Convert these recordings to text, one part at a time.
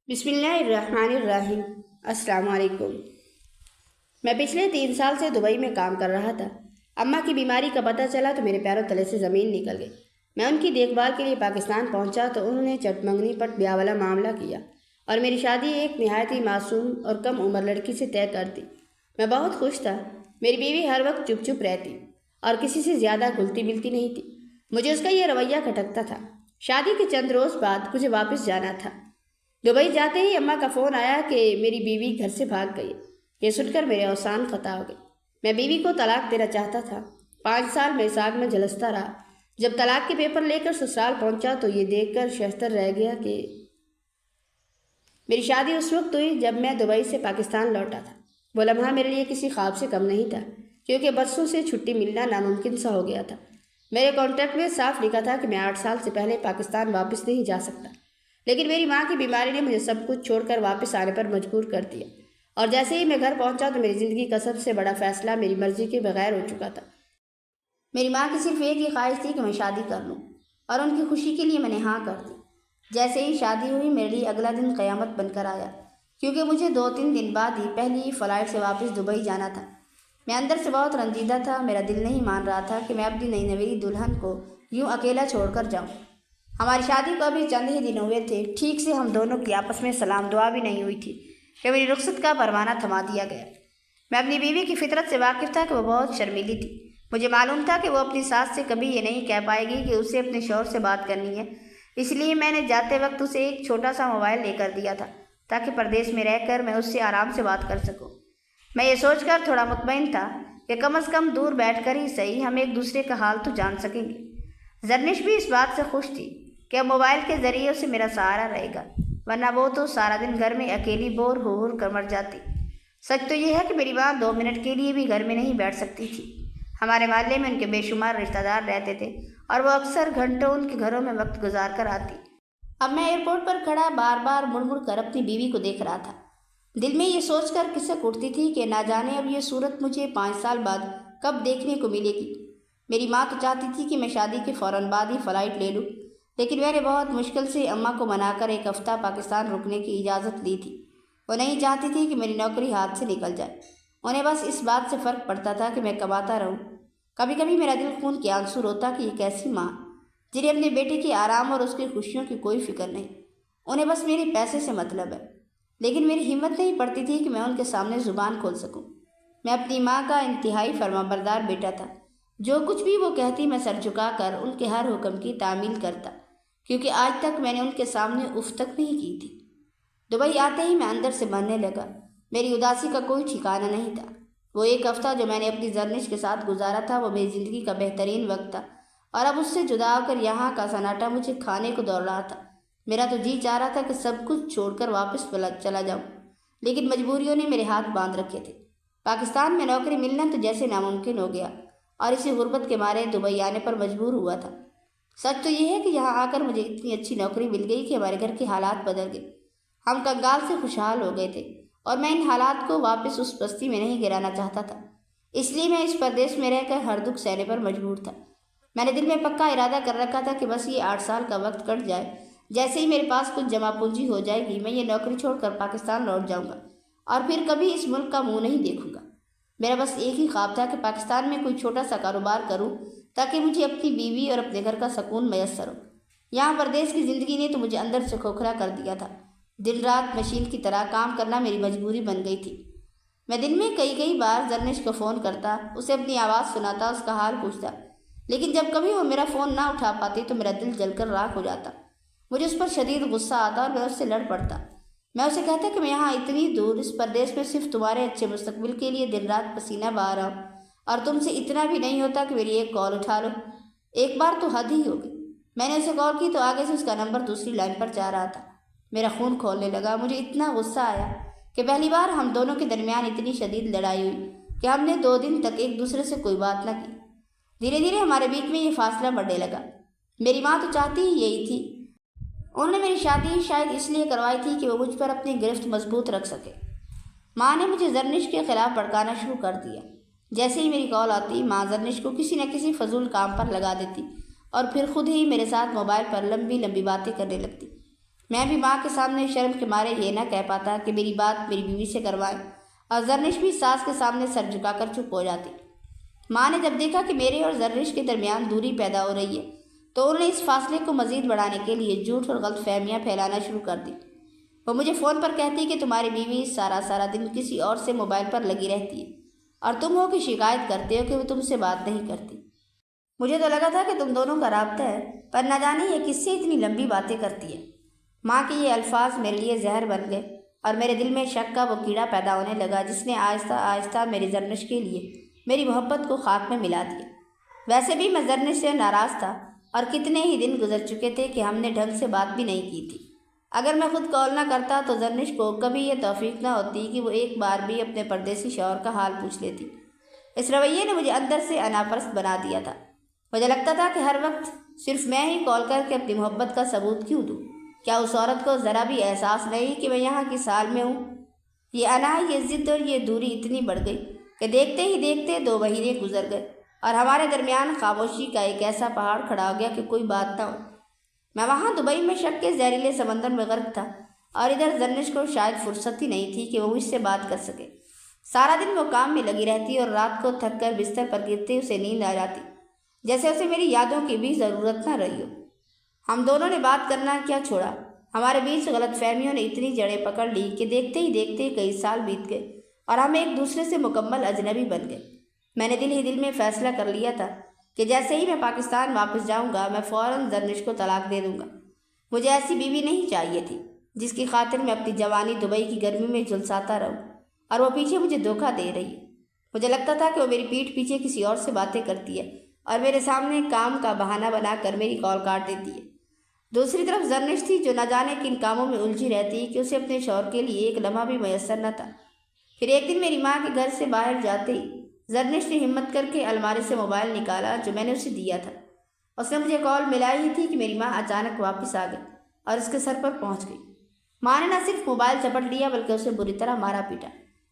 بسم اللہ الرحمن الرحیم۔ السلام علیکم۔ میں پچھلے 3 سال سے دبئی میں کام کر رہا تھا۔ اماں کی بیماری کا پتہ چلا تو میرے پیروں تلے سے زمین نکل گئی۔ میں ان کی دیکھ بھال کے لیے پاکستان پہنچا تو انہوں نے چٹ منگنی پٹ بیاہ والا معاملہ کیا اور میری شادی ایک نہایت ہی معصوم اور کم عمر لڑکی سے طے کر دی۔ میں بہت خوش تھا۔ میری بیوی ہر وقت چپ چپ رہتی اور کسی سے زیادہ گھلتی ملتی نہیں تھی۔ مجھے اس کا یہ رویہ کھٹکتا تھا۔ شادی کے چند روز بعد مجھے واپس جانا تھا۔ دبئی جاتے ہی اماں کا فون آیا کہ میری بیوی گھر سے بھاگ گئی۔ یہ سن کر میرے اوسان فتح ہو گئے۔ میں بیوی کو طلاق دینا چاہتا تھا۔ 5 سال میں اس آگ میں جھلستا رہا۔ جب طلاق کے پیپر لے کر سسرال پہنچا تو یہ دیکھ کر شہستر رہ گیا کہ میری شادی اس وقت ہوئی جب میں دبئی سے پاکستان لوٹا تھا۔ وہ لمحہ میرے لیے کسی خواب سے کم نہیں تھا، کیونکہ برسوں سے چھٹی ملنا ناممکن سا ہو گیا تھا۔ میرے کانٹریکٹ میں صاف لکھا تھا کہ میں 8 سال سے پہلے پاکستان واپس نہیں جا سکتا، لیکن میری ماں کی بیماری نے مجھے سب کچھ چھوڑ کر واپس آنے پر مجبور کر دیا، اور جیسے ہی میں گھر پہنچا تو میری زندگی کا سب سے بڑا فیصلہ میری مرضی کے بغیر ہو چکا تھا۔ میری ماں کی صرف ایک ہی خواہش تھی کہ میں شادی کر لوں، اور ان کی خوشی کے لیے میں نے ہاں کر دی۔ جیسے ہی شادی ہوئی میرے لیے اگلا دن قیامت بن کر آیا، کیونکہ مجھے 2-3 دن بعد ہی پہلی فلائٹ سے واپس دبئی جانا تھا۔ میں اندر سے بہت رنجیدہ تھا۔ میرا دل نہیں مان رہا تھا کہ میں اپنی نئی نویلی دلہن کو یوں اکیلا چھوڑ کر جاؤں۔ ہماری شادی کو ابھی چند ہی دن ہوئے تھے۔ ٹھیک سے ہم دونوں کی آپس میں سلام دعا بھی نہیں ہوئی تھی کہ میری رخصت کا پروانہ تھما دیا گیا۔ میں اپنی بیوی کی فطرت سے واقف تھا کہ وہ بہت شرمیلی تھی۔ مجھے معلوم تھا کہ وہ اپنی ساس سے کبھی یہ نہیں کہہ پائے گی کہ اسے اپنے شوہر سے بات کرنی ہے، اس لیے میں نے جاتے وقت اسے ایک چھوٹا سا موبائل لے کر دیا تھا تاکہ پردیس میں رہ کر میں اس سے آرام سے بات کر سکوں۔ میں یہ سوچ کر تھوڑا مطمئن تھا کہ کم از کم دور بیٹھ کر ہی صحیح ہم ایک دوسرے کا حال تو جان سکیں گے۔ زرنش بھی اس بات سے خوش تھی کہ اب موبائل کے ذریعے اسے میرا سہارا رہے گا، ورنہ وہ تو سارا دن گھر میں اکیلی بور ہو کر مر جاتی۔ سچ تو یہ ہے کہ میری ماں 2 منٹ کے لیے بھی گھر میں نہیں بیٹھ سکتی تھی۔ ہمارے محلے میں ان کے بے شمار رشتہ دار رہتے تھے اور وہ اکثر گھنٹوں ان کے گھروں میں وقت گزار کر آتی۔ اب میں ایئرپورٹ پر کھڑا بار بار مڑ مڑ کر اپنی بیوی کو دیکھ رہا تھا۔ دل میں یہ سوچ کر کھسک اٹھتی تھی کہ نہ جانے اب یہ صورت مجھے 5 سال بعد کب دیکھنے کو ملے گی۔ میری ماں تو چاہتی تھی کہ میں شادی کے فوراً بعد ہی فلائٹ لے لوں، لیکن میں نے بہت مشکل سے اماں کو منا کر 1 ہفتہ پاکستان رکنے کی اجازت لی تھی۔ وہ نہیں چاہتی تھی کہ میری نوکری ہاتھ سے نکل جائے۔ انہیں بس اس بات سے فرق پڑتا تھا کہ میں کماتا رہوں۔ کبھی کبھی میرا دل خون کے آنسو روتا کہ یہ کیسی ماں جنہیں اپنے بیٹے کے آرام اور اس کی خوشیوں کی کوئی فکر نہیں، انہیں بس میرے پیسے سے مطلب ہے۔ لیکن میری ہمت نہیں پڑتی تھی کہ میں ان کے سامنے زبان کھول سکوں۔ میں اپنی ماں کا انتہائی فرمانبردار بیٹا تھا۔ جو کچھ بھی وہ کہتی میں سر جھکا کر ان کے ہر حکم کی تعمیل کرتا، کیونکہ آج تک میں نے ان کے سامنے اف تک نہیں کی تھی۔ دبئی آتے ہی میں اندر سے بننے لگا۔ میری اداسی کا کوئی ٹھکانہ نہیں تھا۔ وہ 1 ہفتہ جو میں نے اپنی زرنش کے ساتھ گزارا تھا وہ میری زندگی کا بہترین وقت تھا، اور اب اس سے جدا ہو کر یہاں کا سناٹا مجھے کھانے کو دوڑ رہا تھا۔ میرا تو جی چاہ رہا تھا کہ سب کچھ چھوڑ کر واپس چلا جاؤں، لیکن مجبوریوں نے میرے ہاتھ باندھ رکھے تھے۔ پاکستان میں نوکری ملنا تو جیسے ناممکن ہو گیا، اور اسی غربت کے مارے دبئی آنے پر مجبور ہوا تھا۔ سچ تو یہ ہے کہ یہاں آ کر مجھے اتنی اچھی نوکری مل گئی کہ ہمارے گھر کے حالات بدل گئے۔ ہم کنگال سے خوشحال ہو گئے تھے، اور میں ان حالات کو واپس اس بستی میں نہیں گرانا چاہتا تھا، اس لیے میں اس پردیس میں رہ کر ہر دکھ سہنے پر مجبور تھا۔ میں نے دل میں پکا ارادہ کر رکھا تھا کہ بس یہ 8 سال کا وقت کٹ جائے، جیسے ہی میرے پاس کچھ جمع پونجی ہو جائے گی میں یہ نوکری چھوڑ کر پاکستان لوٹ جاؤں گا، اور پھر کبھی اس ملک کا منہ نہیں دیکھوں گا۔ میرا بس ایک ہی خواب تھا کہ پاکستان میں کوئی چھوٹا سا کاروبار کروں تاکہ مجھے اپنی بیوی اور اپنے گھر کا سکون میسر ہو۔ یہاں پردیس کی زندگی نے تو مجھے اندر سے کھوکھلا کر دیا تھا۔ دن رات مشین کی طرح کام کرنا میری مجبوری بن گئی تھی۔ میں دن میں کئی بار زرنش کو فون کرتا، اسے اپنی آواز سناتا، اس کا حال پوچھتا، لیکن جب کبھی وہ میرا فون نہ اٹھا پاتی تو میرا دل جل کر راکھ ہو جاتا۔ مجھے اس پر شدید غصہ آتا اور میں اس سے لڑ پڑتا۔ میں اسے کہتا کہ میں یہاں اتنی دور اس پردیس میں صرف تمہارے اچھے مستقبل کے لیے دن رات پسینہ بہا رہا ہوں، اور تم سے اتنا بھی نہیں ہوتا کہ میری ایک کال اٹھا لو۔ ایک بار تو حد ہی ہو گئی۔ میں نے اسے کال کی تو آگے سے اس کا نمبر دوسری لائن پر جا رہا تھا۔ میرا خون کھولنے لگا۔ مجھے اتنا غصہ آیا کہ پہلی بار ہم دونوں کے درمیان اتنی شدید لڑائی ہوئی کہ ہم نے 2 دن تک ایک دوسرے سے کوئی بات نہ کی۔ دھیرے دھیرے ہمارے بیچ میں یہ فاصلہ بڑھنے لگا۔ میری ماں تو چاہتی ہی یہی تھی۔ انہوں نے میری شادی شاید اس لیے کروائی تھی کہ وہ مجھ پر اپنی گرفت مضبوط رکھ سکے۔ ماں نے مجھے زرنش کے خلاف بھڑکانا شروع کر دیا۔ جیسے ہی میری کال آتی ماں زرنش کو کسی نہ کسی فضول کام پر لگا دیتی، اور پھر خود ہی میرے ساتھ موبائل پر لمبی باتیں کرنے لگتی۔ میں بھی ماں کے سامنے شرم کے مارے یہ نہ کہہ پاتا کہ میری بات میری بیوی سے کروائیں، اور زرنش بھی ساس کے سامنے سر جھکا کر چپ ہو جاتی۔ ماں نے جب دیکھا کہ میرے اور زرنش کے درمیان دوری پیدا ہو رہی ہے تو انہوں نے اس فاصلے کو مزید بڑھانے کے لیے جھوٹ اور غلط فہمیاں پھیلانا شروع کر دی۔ وہ مجھے فون پر کہتی کہ تمہاری بیوی سارا دن کسی اور سے موبائل پر لگی رہتی ہے اور تم ہو کہ شکایت کرتے ہو کہ وہ تم سے بات نہیں کرتی۔ مجھے تو لگا تھا کہ تم دونوں کا رابطہ ہے، پر نہ جانے یہ کس سے اتنی لمبی باتیں کرتی ہے۔ ماں کے یہ الفاظ میرے لیے زہر بن گئے اور میرے دل میں شک کا وہ کیڑا پیدا ہونے لگا جس نے آہستہ آہستہ میری زرنش کے لیے میری محبت کو خاک میں ملا دیا۔ ویسے بھی میں زرنش سے ناراض تھا اور کتنے ہی دن گزر چکے تھے کہ ہم نے ڈھنگ سے بات بھی نہیں کی تھی۔ اگر میں خود کال نہ کرتا تو زرنش کو کبھی یہ توفیق نہ ہوتی کہ وہ ایک بار بھی اپنے پردیسی شوہر کا حال پوچھ لیتی۔ اس رویے نے مجھے اندر سے اناپرست بنا دیا تھا۔ مجھے لگتا تھا کہ ہر وقت صرف میں ہی کال کر کے اپنی محبت کا ثبوت کیوں دوں؟ کیا اس عورت کو ذرا بھی احساس نہیں کہ میں یہاں کس حال میں ہوں؟ یہ انا، یہ ضد اور یہ دوری اتنی بڑھ گئی کہ دیکھتے ہی دیکھتے 2 مہینے گزر گئے اور ہمارے درمیان خاموشی کا ایک ایسا پہاڑ کھڑا ہو گیا کہ کوئی بات نہ ہو۔ میں وہاں دبئی میں شک کے زہریلے سمندر میں غرق تھا اور ادھر زرنش کو شاید فرصت ہی نہیں تھی کہ وہ مجھ سے بات کر سکے۔ سارا دن وہ کام میں لگی رہتی اور رات کو تھک کر بستر پر گرتے اسے نیند آ جاتی، جیسے اسے میری یادوں کی بھی ضرورت نہ رہی ہو۔ ہم دونوں نے بات کرنا کیا چھوڑا، ہمارے بیچ غلط فہمیوں نے اتنی جڑیں پکڑ لی کہ دیکھتے ہی دیکھتے کئی سال بیت گئے اور ہم ایک دوسرے سے مکمل اجنبی بن گئے۔ میں نے دل ہی دل میں فیصلہ کر لیا تھا کہ جیسے ہی میں پاکستان واپس جاؤں گا میں فوراً زرنش کو طلاق دے دوں گا۔ مجھے ایسی بیوی نہیں چاہیے تھی جس کی خاطر میں اپنی جوانی دبئی کی گرمی میں جھلساتا رہوں اور وہ پیچھے مجھے دھوکہ دے رہی ہے۔ مجھے لگتا تھا کہ وہ میری پیٹھ پیچھے کسی اور سے باتیں کرتی ہے اور میرے سامنے کام کا بہانہ بنا کر میری کال کاٹ دیتی ہے۔ دوسری طرف زرنش تھی جو نہ جانے کن کاموں میں الجھی رہتی کہ اسے اپنے شوہر کے لیے ایک لمحہ بھی میسر نہ تھا۔ پھر ایک دن میری ماں کے گھر سے باہر جاتے ہی زرنش نے ہمت کر کے الماری سے موبائل نکالا جو میں نے اسے دیا تھا۔ اس نے مجھے کال ملائی ہی تھی کہ میری ماں اچانک واپس آ گئی اور اس کے سر پر پہنچ گئی۔ ماں نے نہ صرف موبائل چپٹ لیا بلکہ اسے بری طرح مارا پیٹا۔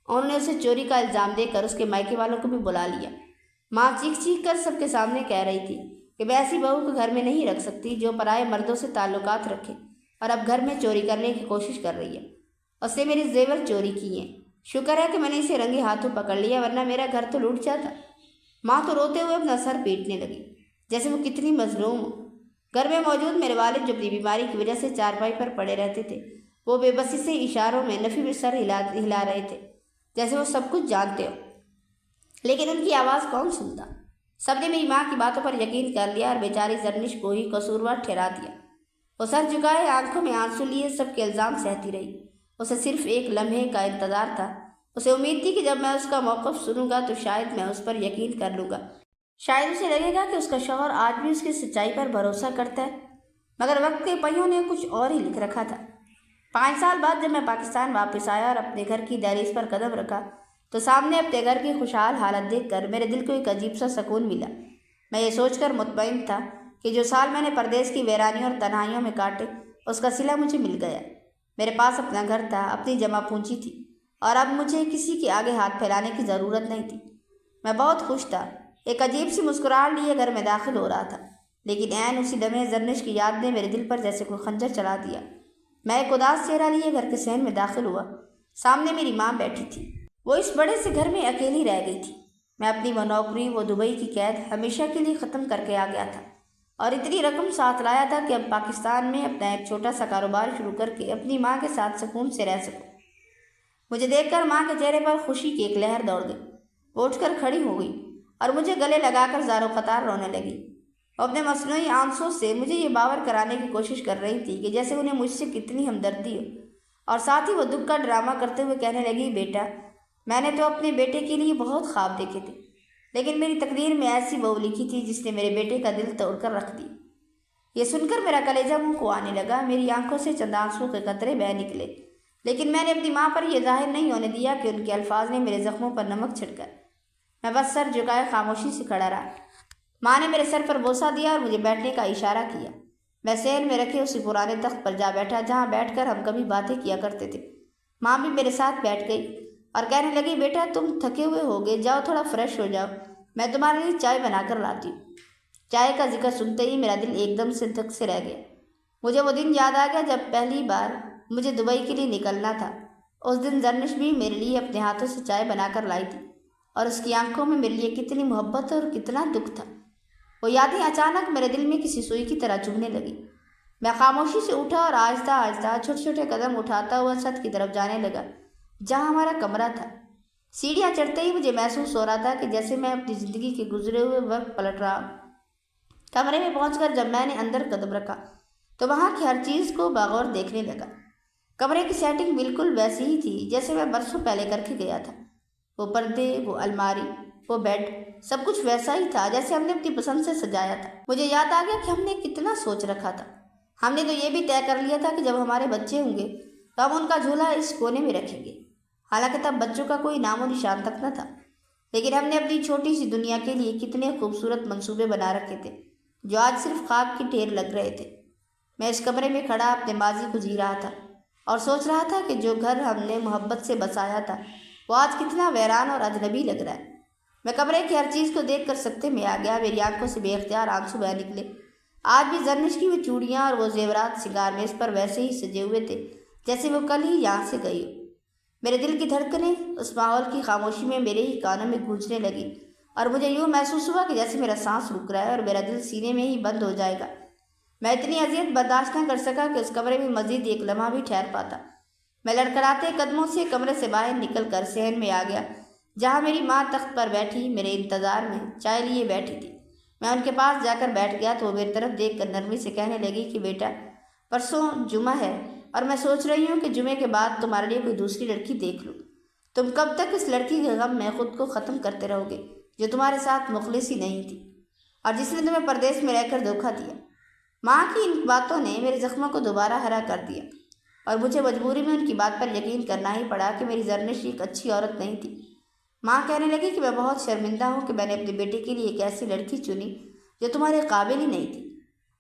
انہوں نے اسے چوری کا الزام دے کر اس کے مائکے والوں کو بھی بلا لیا۔ ماں چیخ چیخ کر سب کے سامنے کہہ رہی تھی کہ میں ایسی بہو کو گھر میں نہیں رکھ سکتی جو پرائے مردوں سے تعلقات رکھے اور اب گھر میں چوری کرنے کی کوشش کر رہی ہے۔ اس نے میری زیور چوری کی ہیں، شکر ہے کہ میں نے اسے رنگے ہاتھوں پکڑ لیا ورنہ میرا گھر تو لوٹ جاتا۔ ماں تو روتے ہوئے اپنا سر پیٹنے لگی جیسے وہ کتنی مظلوم ہو۔ گھر میں موجود میرے والد جو اپنی بیماری کی وجہ سے چارپائی پر پڑے رہتے تھے وہ بے بسی سے اشاروں میں نفی میں سر ہلا رہے تھے جیسے وہ سب کچھ جانتے ہو، لیکن ان کی آواز کون سنتا۔ سب نے میری ماں کی باتوں پر یقین کر لیا اور بیچاری زرنش کو ہی قصوروار ٹھہرا دیا۔ وہ سر جھکائے آنکھوں میں آنسو لیے سب کے الزام سہتی رہی۔ اسے صرف ایک لمحے کا انتظار تھا۔ اسے امید تھی کہ جب میں اس کا موقف سنوں گا تو شاید میں اس پر یقین کر لوں گا، شاید اسے لگے گا کہ اس کا شوہر آج بھی اس کی سچائی پر بھروسہ کرتا ہے۔ مگر وقت کے پہیوں نے کچھ اور ہی لکھ رکھا تھا۔ 5 سال بعد جب میں پاکستان واپس آیا اور اپنے گھر کی دہلیز پر قدم رکھا تو سامنے اپنے گھر کی خوشحال حالت دیکھ کر میرے دل کو ایک عجیب سا سکون ملا۔ میں یہ سوچ کر مطمئن تھا کہ جو سال میں نے پردیس کی ویرانیوں اور تنہائیوں میں کاٹے اس کا صلہ مجھے مل گیا۔ میرے پاس اپنا گھر تھا، اپنی جمع پونجی تھی اور اب مجھے کسی کے آگے ہاتھ پھیلانے کی ضرورت نہیں تھی۔ میں بہت خوش تھا۔ ایک عجیب سی مسکراہٹ لیے گھر میں داخل ہو رہا تھا، لیکن عین اسی لمحے زرنش کی یاد نے میرے دل پر جیسے کوئی خنجر چلا دیا۔ میں ایک اداس چہرہ لیے گھر کے صحن میں داخل ہوا۔ سامنے میری ماں بیٹھی تھی۔ وہ اس بڑے سے گھر میں اکیلی رہ گئی تھی۔ میں اپنی وہ نوکری، وہ دبئی کی قید ہمیشہ کے لیے ختم کر کے آ گیا تھا اور اتنی رقم ساتھ لایا تھا کہ اب پاکستان میں اپنا ایک چھوٹا سا کاروبار شروع کر کے اپنی ماں کے ساتھ سکون سے رہ سکوں۔ مجھے دیکھ کر ماں کے چہرے پر خوشی کی ایک لہر دوڑ گئی۔ وہ اٹھ کر کھڑی ہو گئی اور مجھے گلے لگا کر زار و قطار رونے لگی۔ وہ اپنے مصنوعی آنسوں سے مجھے یہ باور کرانے کی کوشش کر رہی تھی کہ جیسے انہیں مجھ سے کتنی ہمدردی ہو، اور ساتھ ہی وہ دکھ کا ڈرامہ کرتے ہوئے کہنے لگی، بیٹا میں نے تو اپنے بیٹے کے لیے بہت خواب دیکھے تھے، لیکن میری تقدیر میں ایسی بہو لکھی تھی جس نے میرے بیٹے کا دل توڑ کر رکھ دیا۔ یہ سن کر میرا کلیجہ منہ کو آنے لگا۔ میری آنکھوں سے چند آنسوں کے قطرے بہہ نکلے، لیکن میں نے اپنی ماں پر یہ ظاہر نہیں ہونے دیا کہ ان کے الفاظ نے میرے زخموں پر نمک چھڑکا۔ میں بس سر جھکائے خاموشی سے کھڑا رہا۔ ماں نے میرے سر پر بوسہ دیا اور مجھے بیٹھنے کا اشارہ کیا۔ میں صحن میں رکھے اسی پرانے تخت پر جا بیٹھا جہاں بیٹھ کر ہم کبھی باتیں کیا کرتے تھے۔ ماں بھی میرے ساتھ بیٹھ گئی اور کہنے لگی، بیٹا تم تھکے ہوئے ہوگے، جاؤ تھوڑا فریش ہو جاؤ، میں تمہارے لیے چائے بنا کر لاتی ہوں۔ چائے کا ذکر سنتے ہی میرا دل ایک دم سے دھک سے رہ گیا۔ مجھے وہ دن یاد آ گیا جب پہلی بار مجھے دبئی کے لیے نکلنا تھا۔ اس دن زرنش بھی میرے لیے اپنے ہاتھوں سے چائے بنا کر لائی تھی، اور اس کی آنکھوں میں میرے لیے کتنی محبت اور کتنا دکھ تھا۔ وہ یادیں اچانک میرے دل میں کسی سوئی کی طرح چبھنے لگی۔ میں خاموشی سے اٹھا اور آہستہ آہستہ چھوٹے چھوٹے قدم اٹھاتا ہوا چھت کی طرف جانے لگا جہاں ہمارا کمرہ تھا۔ سیڑھیاں چڑھتے ہی مجھے محسوس ہو رہا تھا کہ جیسے میں اپنی زندگی کے گزرے ہوئے وقت پلٹ رہا ہوں۔ کمرے میں پہنچ کر جب میں نے اندر قدم رکھا تو وہاں کی ہر چیز کو باغور دیکھنے لگا۔ کمرے کی سیٹنگ بالکل ویسی ہی تھی جیسے میں برسوں پہلے کر کے گیا تھا۔ وہ پردے، وہ الماری، وہ بیڈ، سب کچھ ویسا ہی تھا جیسے ہم نے اپنی پسند سے سجایا تھا۔ مجھے یاد آ گیا کہ ہم نے کتنا سوچ رکھا تھا۔ ہم نے تو یہ بھی طے کر لیا تھا کہ جب ہمارے بچے ہوں گے تو ہم ان کا جھولا اس کونے میں رکھیں گے۔ حالانکہ تب بچوں کا کوئی نام و نشان تک نہ تھا، لیکن ہم نے اپنی چھوٹی سی دنیا کے لیے کتنے خوبصورت منصوبے بنا رکھے تھے جو آج صرف خاک کی ڈھیر لگ رہے تھے۔ میں اس کمرے میں کھڑا اپنے ماضی کو جی رہا تھا اور سوچ رہا تھا کہ جو گھر ہم نے محبت سے بسایا تھا وہ آج کتنا ویران اور اجنبی لگ رہا ہے۔ میں کمرے کی ہر چیز کو دیکھ کر سکتے میں آ گیا۔ میری آنکھوں سے بے اختیار آنسو بہہ نکلے۔ آج بھی زرنش کی وہ چوڑیاں اور وہ زیورات سنگار میز پر ویسے ہی سجے ہوئے تھے جیسے وہ کل ہی یہاں سے گئی ہو۔ میرے دل کی دھڑکنیں اس ماحول کی خاموشی میں میرے ہی کانوں میں گونجنے لگی اور مجھے یوں محسوس ہوا کہ جیسے میرا سانس رک رہا ہے اور میرا دل سینے میں ہی بند ہو جائے گا۔ میں اتنی اذیت برداشت نہ کر سکا کہ اس کمرے میں مزید ایک لمحہ بھی ٹھہر پاتا۔ میں لڑکھڑاتے قدموں سے کمرے سے باہر نکل کر صحن میں آ گیا جہاں میری ماں تخت پر بیٹھی میرے انتظار میں چائے لیے بیٹھی تھی۔ میں ان کے پاس جا کر بیٹھ گیا تو وہ میری طرف دیکھ کر نرمی سے کہنے لگی کہ بیٹا، پرسوں جمعہ ہے اور میں سوچ رہی ہوں کہ جمعے کے بعد تمہارے لیے کوئی دوسری لڑکی دیکھ لوں۔ تم کب تک اس لڑکی کے غم میں خود کو ختم کرتے رہو گے جو تمہارے ساتھ مخلص ہی نہیں تھی اور جس نے تمہیں پردیس میں رہ کر دھوکہ دیا؟ ماں کی ان باتوں نے میرے زخموں کو دوبارہ ہرا کر دیا اور مجھے مجبوری میں ان کی بات پر یقین کرنا ہی پڑا کہ میری زرنش ایک اچھی عورت نہیں تھی۔ ماں کہنے لگی کہ میں بہت شرمندہ ہوں کہ میں نے اپنے بیٹے کے لیے ایک ایسی لڑکی چنی جو تمہارے قابل ہی نہیں تھی۔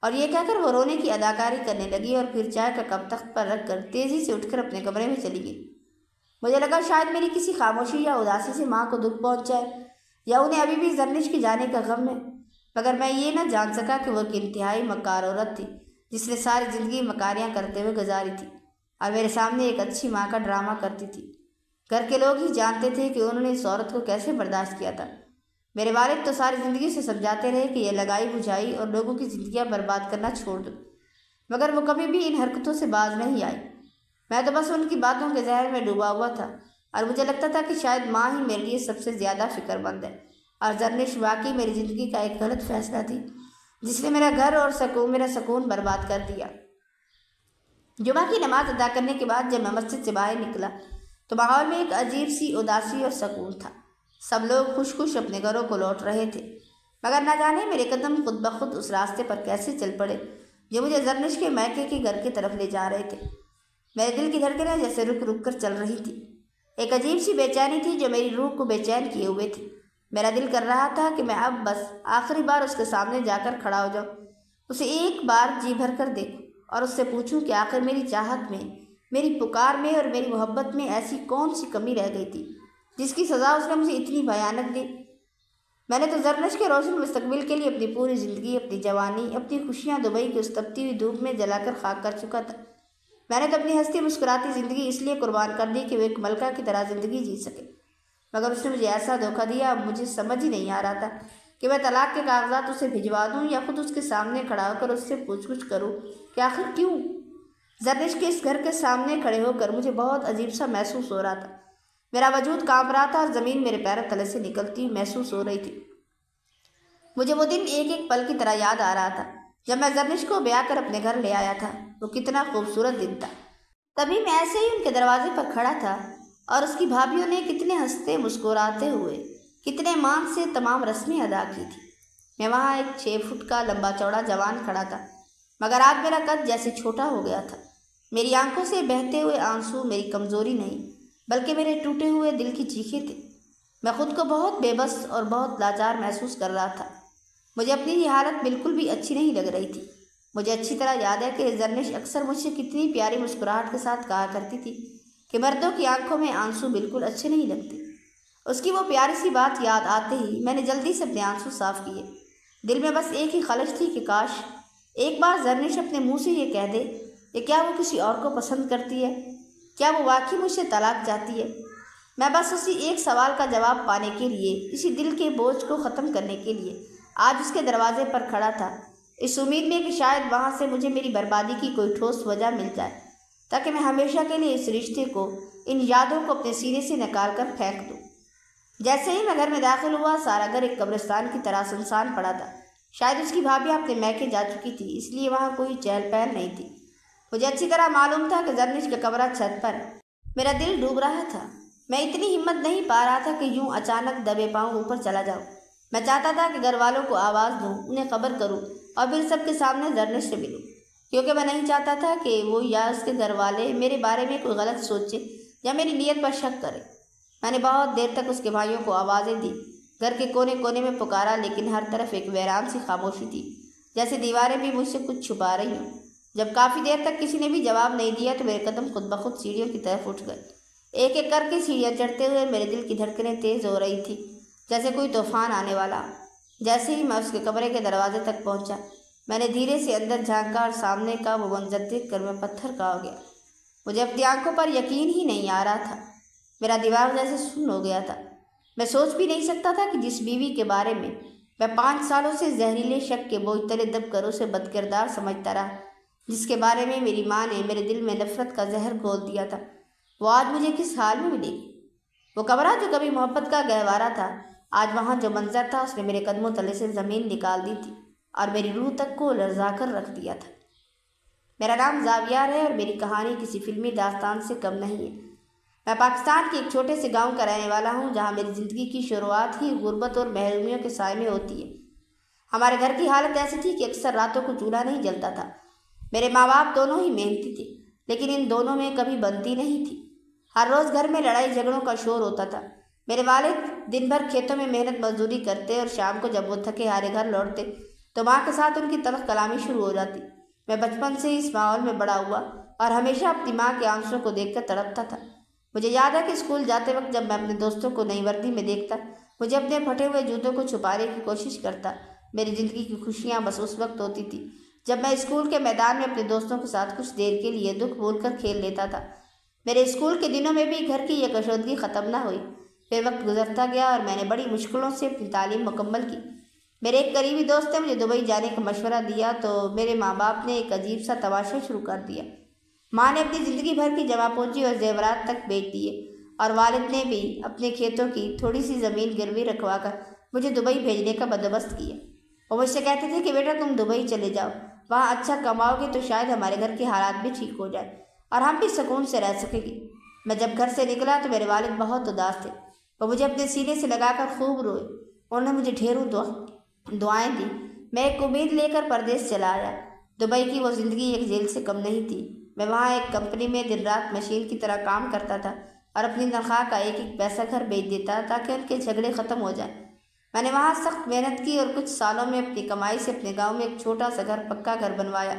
اور یہ کہہ کر وہ رونے کی اداکاری کرنے لگی اور پھر چائے کا کپ تخت پر رکھ کر تیزی سے اٹھ کر اپنے کمرے میں چلی گئی۔ مجھے لگا شاید میری کسی خاموشی یا اداسی سے ماں کو دکھ پہنچ جائے یا انہیں ابھی بھی زرنش کے جانے کا غم ہے، مگر میں یہ نہ جان سکا کہ وہ ایک انتہائی مکار عورت تھی جس نے ساری زندگی مکاریاں کرتے ہوئے گزاری تھی اور میرے سامنے ایک اچھی ماں کا ڈرامہ کرتی تھی۔ گھر کے لوگ ہی جانتے تھے کہ انہوں نے اس عورت کو کیسے برداشت کیا تھا۔ میرے والد تو ساری زندگی سے سمجھاتے رہے کہ یہ لگائی بجھائی اور لوگوں کی زندگیاں برباد کرنا چھوڑ دو، مگر وہ کبھی بھی ان حرکتوں سے باز نہیں آئی۔ میں تو بس ان کی باتوں کے زہر میں ڈوبا ہوا تھا اور مجھے لگتا تھا کہ شاید ماں ہی میرے لیے سب سے زیادہ فکر مند ہے اور زرنش واقعی میری زندگی کا ایک غلط فیصلہ تھی جس نے میرا گھر اور میرا سکون برباد کر دیا۔ جمعہ کی نماز ادا کرنے کے بعد جب میں مسجد سے باہر نکلا تو ماحول میں ایک عجیب سی اداسی اور سکون تھا۔ سب لوگ خوش خوش اپنے گھروں کو لوٹ رہے تھے، مگر نہ جانے میرے قدم خود بخود اس راستے پر کیسے چل پڑے جو مجھے زرنش کے میکے کے گھر کی طرف لے جا رہے تھے۔ میرے دل کی دھڑکنیں جیسے رک رک کر چل رہی تھی۔ ایک عجیب سی بے چینی تھی جو میری روح کو بے چین کیے ہوئے تھی۔ میرا دل کر رہا تھا کہ میں اب بس آخری بار اس کے سامنے جا کر کھڑا ہو جاؤں، اسے ایک بار جی بھر کر دیکھوں اور اس سے پوچھوں کہ آخر میری چاہت میں، میری پکار میں اور میری محبت میں ایسی کون سی کمی رہ گئی تھی جس کی سزا اس نے مجھے اتنی بھیانک دی۔ میں نے تو زرنش کے روشن مستقبل کے لیے اپنی پوری زندگی، اپنی جوانی، اپنی خوشیاں دبئی کی اس تپتی ہوئی دھوپ میں جلا کر خاک کر چکا تھا۔ میں نے تو اپنی ہنستی مسکراتی زندگی اس لیے قربان کر دی کہ وہ ایک ملکہ کی طرح زندگی جی سکے، مگر اس نے مجھے ایسا دھوکہ دیا۔ اب مجھے سمجھ ہی نہیں آ رہا تھا کہ میں طلاق کے کاغذات اسے بھجوا دوں یا خود اس کے سامنے کھڑا ہو کر اس سے پوچھ گچھ کروں کہ آخر کیوں۔ زرنش کے اس گھر کے سامنے کھڑے ہو کر مجھے بہت عجیب سا محسوس ہو رہا تھا۔ میرا وجود کانپ رہا تھا اور زمین میرے پیروں تلے سے نکلتی محسوس ہو رہی تھی۔ مجھے وہ دن ایک ایک پل کی طرح یاد آ رہا تھا جب میں زرنش کو بیاہ کر اپنے گھر لے آیا تھا۔ وہ کتنا خوبصورت دن تھا۔ تبھی میں ایسے ہی ان کے دروازے پر کھڑا تھا اور اس کی بھابھیوں نے کتنے ہنستے مسکراتے ہوئے، کتنے مان سے تمام رسمیں ادا کی تھی۔ میں وہاں ایک 6 فٹ کا لمبا چوڑا جوان کھڑا تھا، مگر آج میرا قد جیسے چھوٹا ہو گیا تھا۔ میری آنکھوں سے بہتے ہوئے آنسو میری کمزوری نہیں بلکہ میرے ٹوٹے ہوئے دل کی چیخیں تھے۔ میں خود کو بہت بے بس اور بہت لاچار محسوس کر رہا تھا۔ مجھے اپنی یہ حالت بالکل بھی اچھی نہیں لگ رہی تھی۔ مجھے اچھی طرح یاد ہے کہ زرنش اکثر مجھ سے کتنی پیاری مسکراہٹ کے ساتھ کہا کرتی تھی کہ مردوں کی آنکھوں میں آنسو بالکل اچھے نہیں لگتے۔ اس کی وہ پیاری سی بات یاد آتے ہی میں نے جلدی سے اپنے آنسو صاف کیے۔ دل میں بس ایک ہی خواہش تھی کہ کاش ایک بار زرنش اپنے منہ سے یہ کہہ دے کہ کیا وہ کسی اور کو پسند کرتی ہے، کیا وہ واقعی مجھ سے طلاق چاہتی ہے، میں بس اسی ایک سوال کا جواب پانے کے لیے، اسی دل کے بوجھ کو ختم کرنے کے لیے آج اس کے دروازے پر کھڑا تھا، اس امید میں کہ شاید وہاں سے مجھے میری بربادی کی کوئی ٹھوس وجہ مل جائے تاکہ میں ہمیشہ کے لیے اس رشتے کو، ان یادوں کو اپنے سینے سے نکال کر پھینک دوں۔ جیسے ہی میں گھر میں داخل ہوا، سارا گھر ایک قبرستان کی طرح سنسان پڑا تھا۔ شاید اس کی بھابیاں اپنے میکے جا چکی تھی، اس لیے وہاں کوئی چہل پہل نہیں تھی۔ مجھے اچھی طرح معلوم تھا کہ زرنش کا کمرہ چھت پر ہے۔ میرا دل ڈوب رہا تھا، میں اتنی ہمت نہیں پا رہا تھا کہ یوں اچانک دبے پاؤں اوپر چلا جاؤں۔ میں چاہتا تھا کہ گھر والوں کو آواز دوں، انہیں خبر کروں اور پھر سب کے سامنے زرنش سے ملوں، کیونکہ میں نہیں چاہتا تھا کہ وہ یا اس کے گھر والے میرے بارے میں کوئی غلط سوچے یا میری نیت پر شک کرے۔ میں نے بہت دیر تک اس کے بھائیوں کو آوازیں دی، گھر کے کونے کونے میں پکارا، لیکن ہر طرف ایک ویران سی خاموشی تھی، جیسے دیواریں بھی مجھ سے کچھ چھپا رہی ہوں۔ جب کافی دیر تک کسی نے بھی جواب نہیں دیا تو میرے قدم خود بخود سیڑھیوں کی طرف اٹھ گئے۔ ایک ایک کر کے سیڑھیاں چڑھتے ہوئے میرے دل کی دھڑکنیں تیز ہو رہی تھی، جیسے کوئی طوفان آنے والا۔ جیسے ہی میں اس کے کمرے کے دروازے تک پہنچا، میں نے دھیرے سے اندر جھانکا اور سامنے کا وہ منظر دیکھ کر میں پتھر کا ہو گیا۔ مجھے اپنی آنکھوں پر یقین ہی نہیں آ رہا تھا، میرا دماغ جیسے سن ہو گیا تھا۔ میں سوچ بھی نہیں سکتا تھا کہ جس بیوی کے بارے میں 5 سالوں سے زہریلے شک کے بوجھ تلے دب کر اسے بدکردار سمجھتا رہا، جس کے بارے میں میری ماں نے میرے دل میں نفرت کا زہر گھول دیا تھا، وہ آج مجھے کس حال میں ملے گی۔ وہ کمرہ جو کبھی محبت کا گہوارہ تھا، آج وہاں جو منظر تھا اس نے میرے قدموں تلے سے زمین نکال دی تھی اور میری روح تک کو لرزا کر رکھ دیا تھا۔ میرا نام زاویار ہے اور میری کہانی کسی فلمی داستان سے کم نہیں ہے۔ میں پاکستان کے ایک چھوٹے سے گاؤں کا رہنے والا ہوں، جہاں میری زندگی کی شروعات ہی غربت اور محرومیوں کے سائے میں ہوتی ہے۔ ہمارے گھر کی حالت ایسی تھی کہ اکثر راتوں کو چولہا نہیں جلتا تھا۔ میرے ماں باپ دونوں ہی محنتی تھے، لیکن ان دونوں میں کبھی بنتی نہیں تھی۔ ہر روز گھر میں لڑائی جھگڑوں کا شور ہوتا تھا۔ میرے والد دن بھر کھیتوں میں محنت مزدوری کرتے اور شام کو جب وہ تھکے ہارے گھر لوٹتے تو ماں کے ساتھ ان کی تلخ کلامی شروع ہو جاتی۔ میں بچپن سے اس ماحول میں بڑا ہوا اور ہمیشہ اپنی ماں کے آنسوں کو دیکھ کر تڑپتا تھا۔ مجھے یاد ہے کہ اسکول جاتے وقت جب میں اپنے دوستوں کو نئی وردی میں دیکھتا، مجھے اپنے پھٹے ہوئے جوتوں کو چھپانے کی کوشش کرتا۔ میری زندگی کی خوشیاں بس اس وقت ہوتی تھی جب میں اسکول کے میدان میں اپنے دوستوں کے ساتھ کچھ دیر کے لیے دکھ بھول کر کھیل لیتا تھا۔ میرے اسکول کے دنوں میں بھی گھر کی یہ کشیدگی ختم نہ ہوئی۔ پھر وقت گزرتا گیا اور میں نے بڑی مشکلوں سے اپنی تعلیم مکمل کی۔ میرے ایک قریبی دوست نے مجھے دبئی جانے کا مشورہ دیا تو میرے ماں باپ نے ایک عجیب سا تماشا شروع کر دیا۔ ماں نے اپنی زندگی بھر کی جمع پونجی اور زیورات تک بیچ دیے اور والد نے بھی اپنے کھیتوں کی تھوڑی سی زمین گروی رکھوا کر مجھے دبئی بھیجنے کا بندوبست کیا۔ وہ مجھ سے کہتے تھے کہ بیٹا تم دبئی چلے جاؤ، وہاں اچھا کماؤ گے تو شاید ہمارے گھر کے حالات بھی ٹھیک ہو جائے اور ہم بھی سکون سے رہ سکیں گے۔ میں جب گھر سے نکلا تو میرے والد بہت اداس تھے، وہ مجھے اپنے سینے سے لگا کر خوب روئے، انہوں نے مجھے ڈھیروں دعائیں دی۔ میں ایک امید لے کر پردیس چلا آیا۔ دبئی کی وہ زندگی ایک جیل سے کم نہیں تھی۔ میں وہاں ایک کمپنی میں دن رات مشین کی طرح کام کرتا تھا اور اپنی تنخواہ کا ایک ایک پیسہ گھر بھیج دیتا تاکہ ان کے جھگڑے ختم ہو جائیں۔ میں نے وہاں سخت محنت کی اور کچھ سالوں میں اپنی کمائی سے اپنے گاؤں میں ایک چھوٹا سا گھر، پکا گھر بنوایا،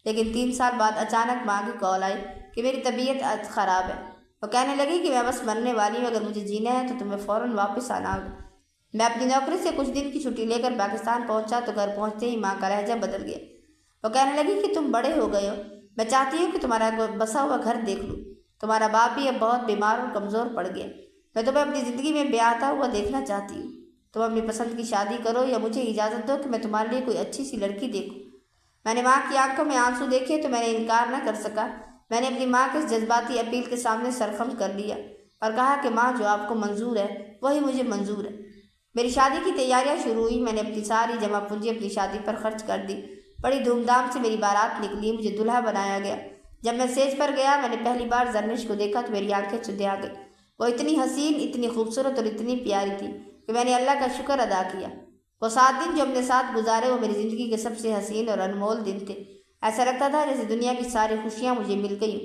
لیکن 3 سال بعد اچانک ماں کی کال آئی کہ میری طبیعت آج خراب ہے۔ وہ کہنے لگی کہ میں بس مرنے والی ہوں، اگر مجھے جینا ہے تو تمہیں فوراً واپس آنا ہوگا۔ میں اپنی نوکری سے کچھ دن کی چھٹی لے کر پاکستان پہنچا تو گھر پہنچتے ہی ماں کا لہجہ بدل گیا۔ وہ کہنے لگی کہ تم بڑے ہو گئے ہو، میں چاہتی ہوں کہ تمہارا بسا ہوا گھر دیکھ لوں، تمہارا باپ بھی اب بہت بیمار اور کمزور پڑ گیا، میں تمہیں اپنی زندگی میں بیاہتا ہوا دیکھنا چاہتی ہوں، تم اپنی پسند کی شادی کرو یا مجھے اجازت دو کہ میں تمہارے لیے کوئی اچھی سی لڑکی دیکھوں۔ میں نے ماں کی آنکھوں میں آنسو دیکھے تو میں نے انکار نہ کر سکا۔ میں نے اپنی ماں کے اس جذباتی اپیل کے سامنے سرخم کر لیا اور کہا کہ ماں جو آپ کو منظور ہے وہی مجھے منظور ہے۔ میری شادی کی تیاریاں شروع ہوئی، میں نے اپنی ساری جمع پونجی اپنی شادی پر خرچ کر دی۔ بڑی دھوم دھام سے میری بارات نکلی، مجھے دلہا بنایا گیا۔ جب میں اسٹیج پر گیا میں نے پہلی بار زرنش کو دیکھا تو میری آنکھیں چندے آ گئی۔ وہ اتنی حسین، اتنی خوبصورت اور اتنی پیاری تھی کہ میں نے اللہ کا شکر ادا کیا۔ وہ 7 دن جو ہم نے ساتھ گزارے وہ میری زندگی کے سب سے حسین اور انمول دن تھے۔ ایسا لگتا تھا جیسے دنیا کی ساری خوشیاں مجھے مل گئی۔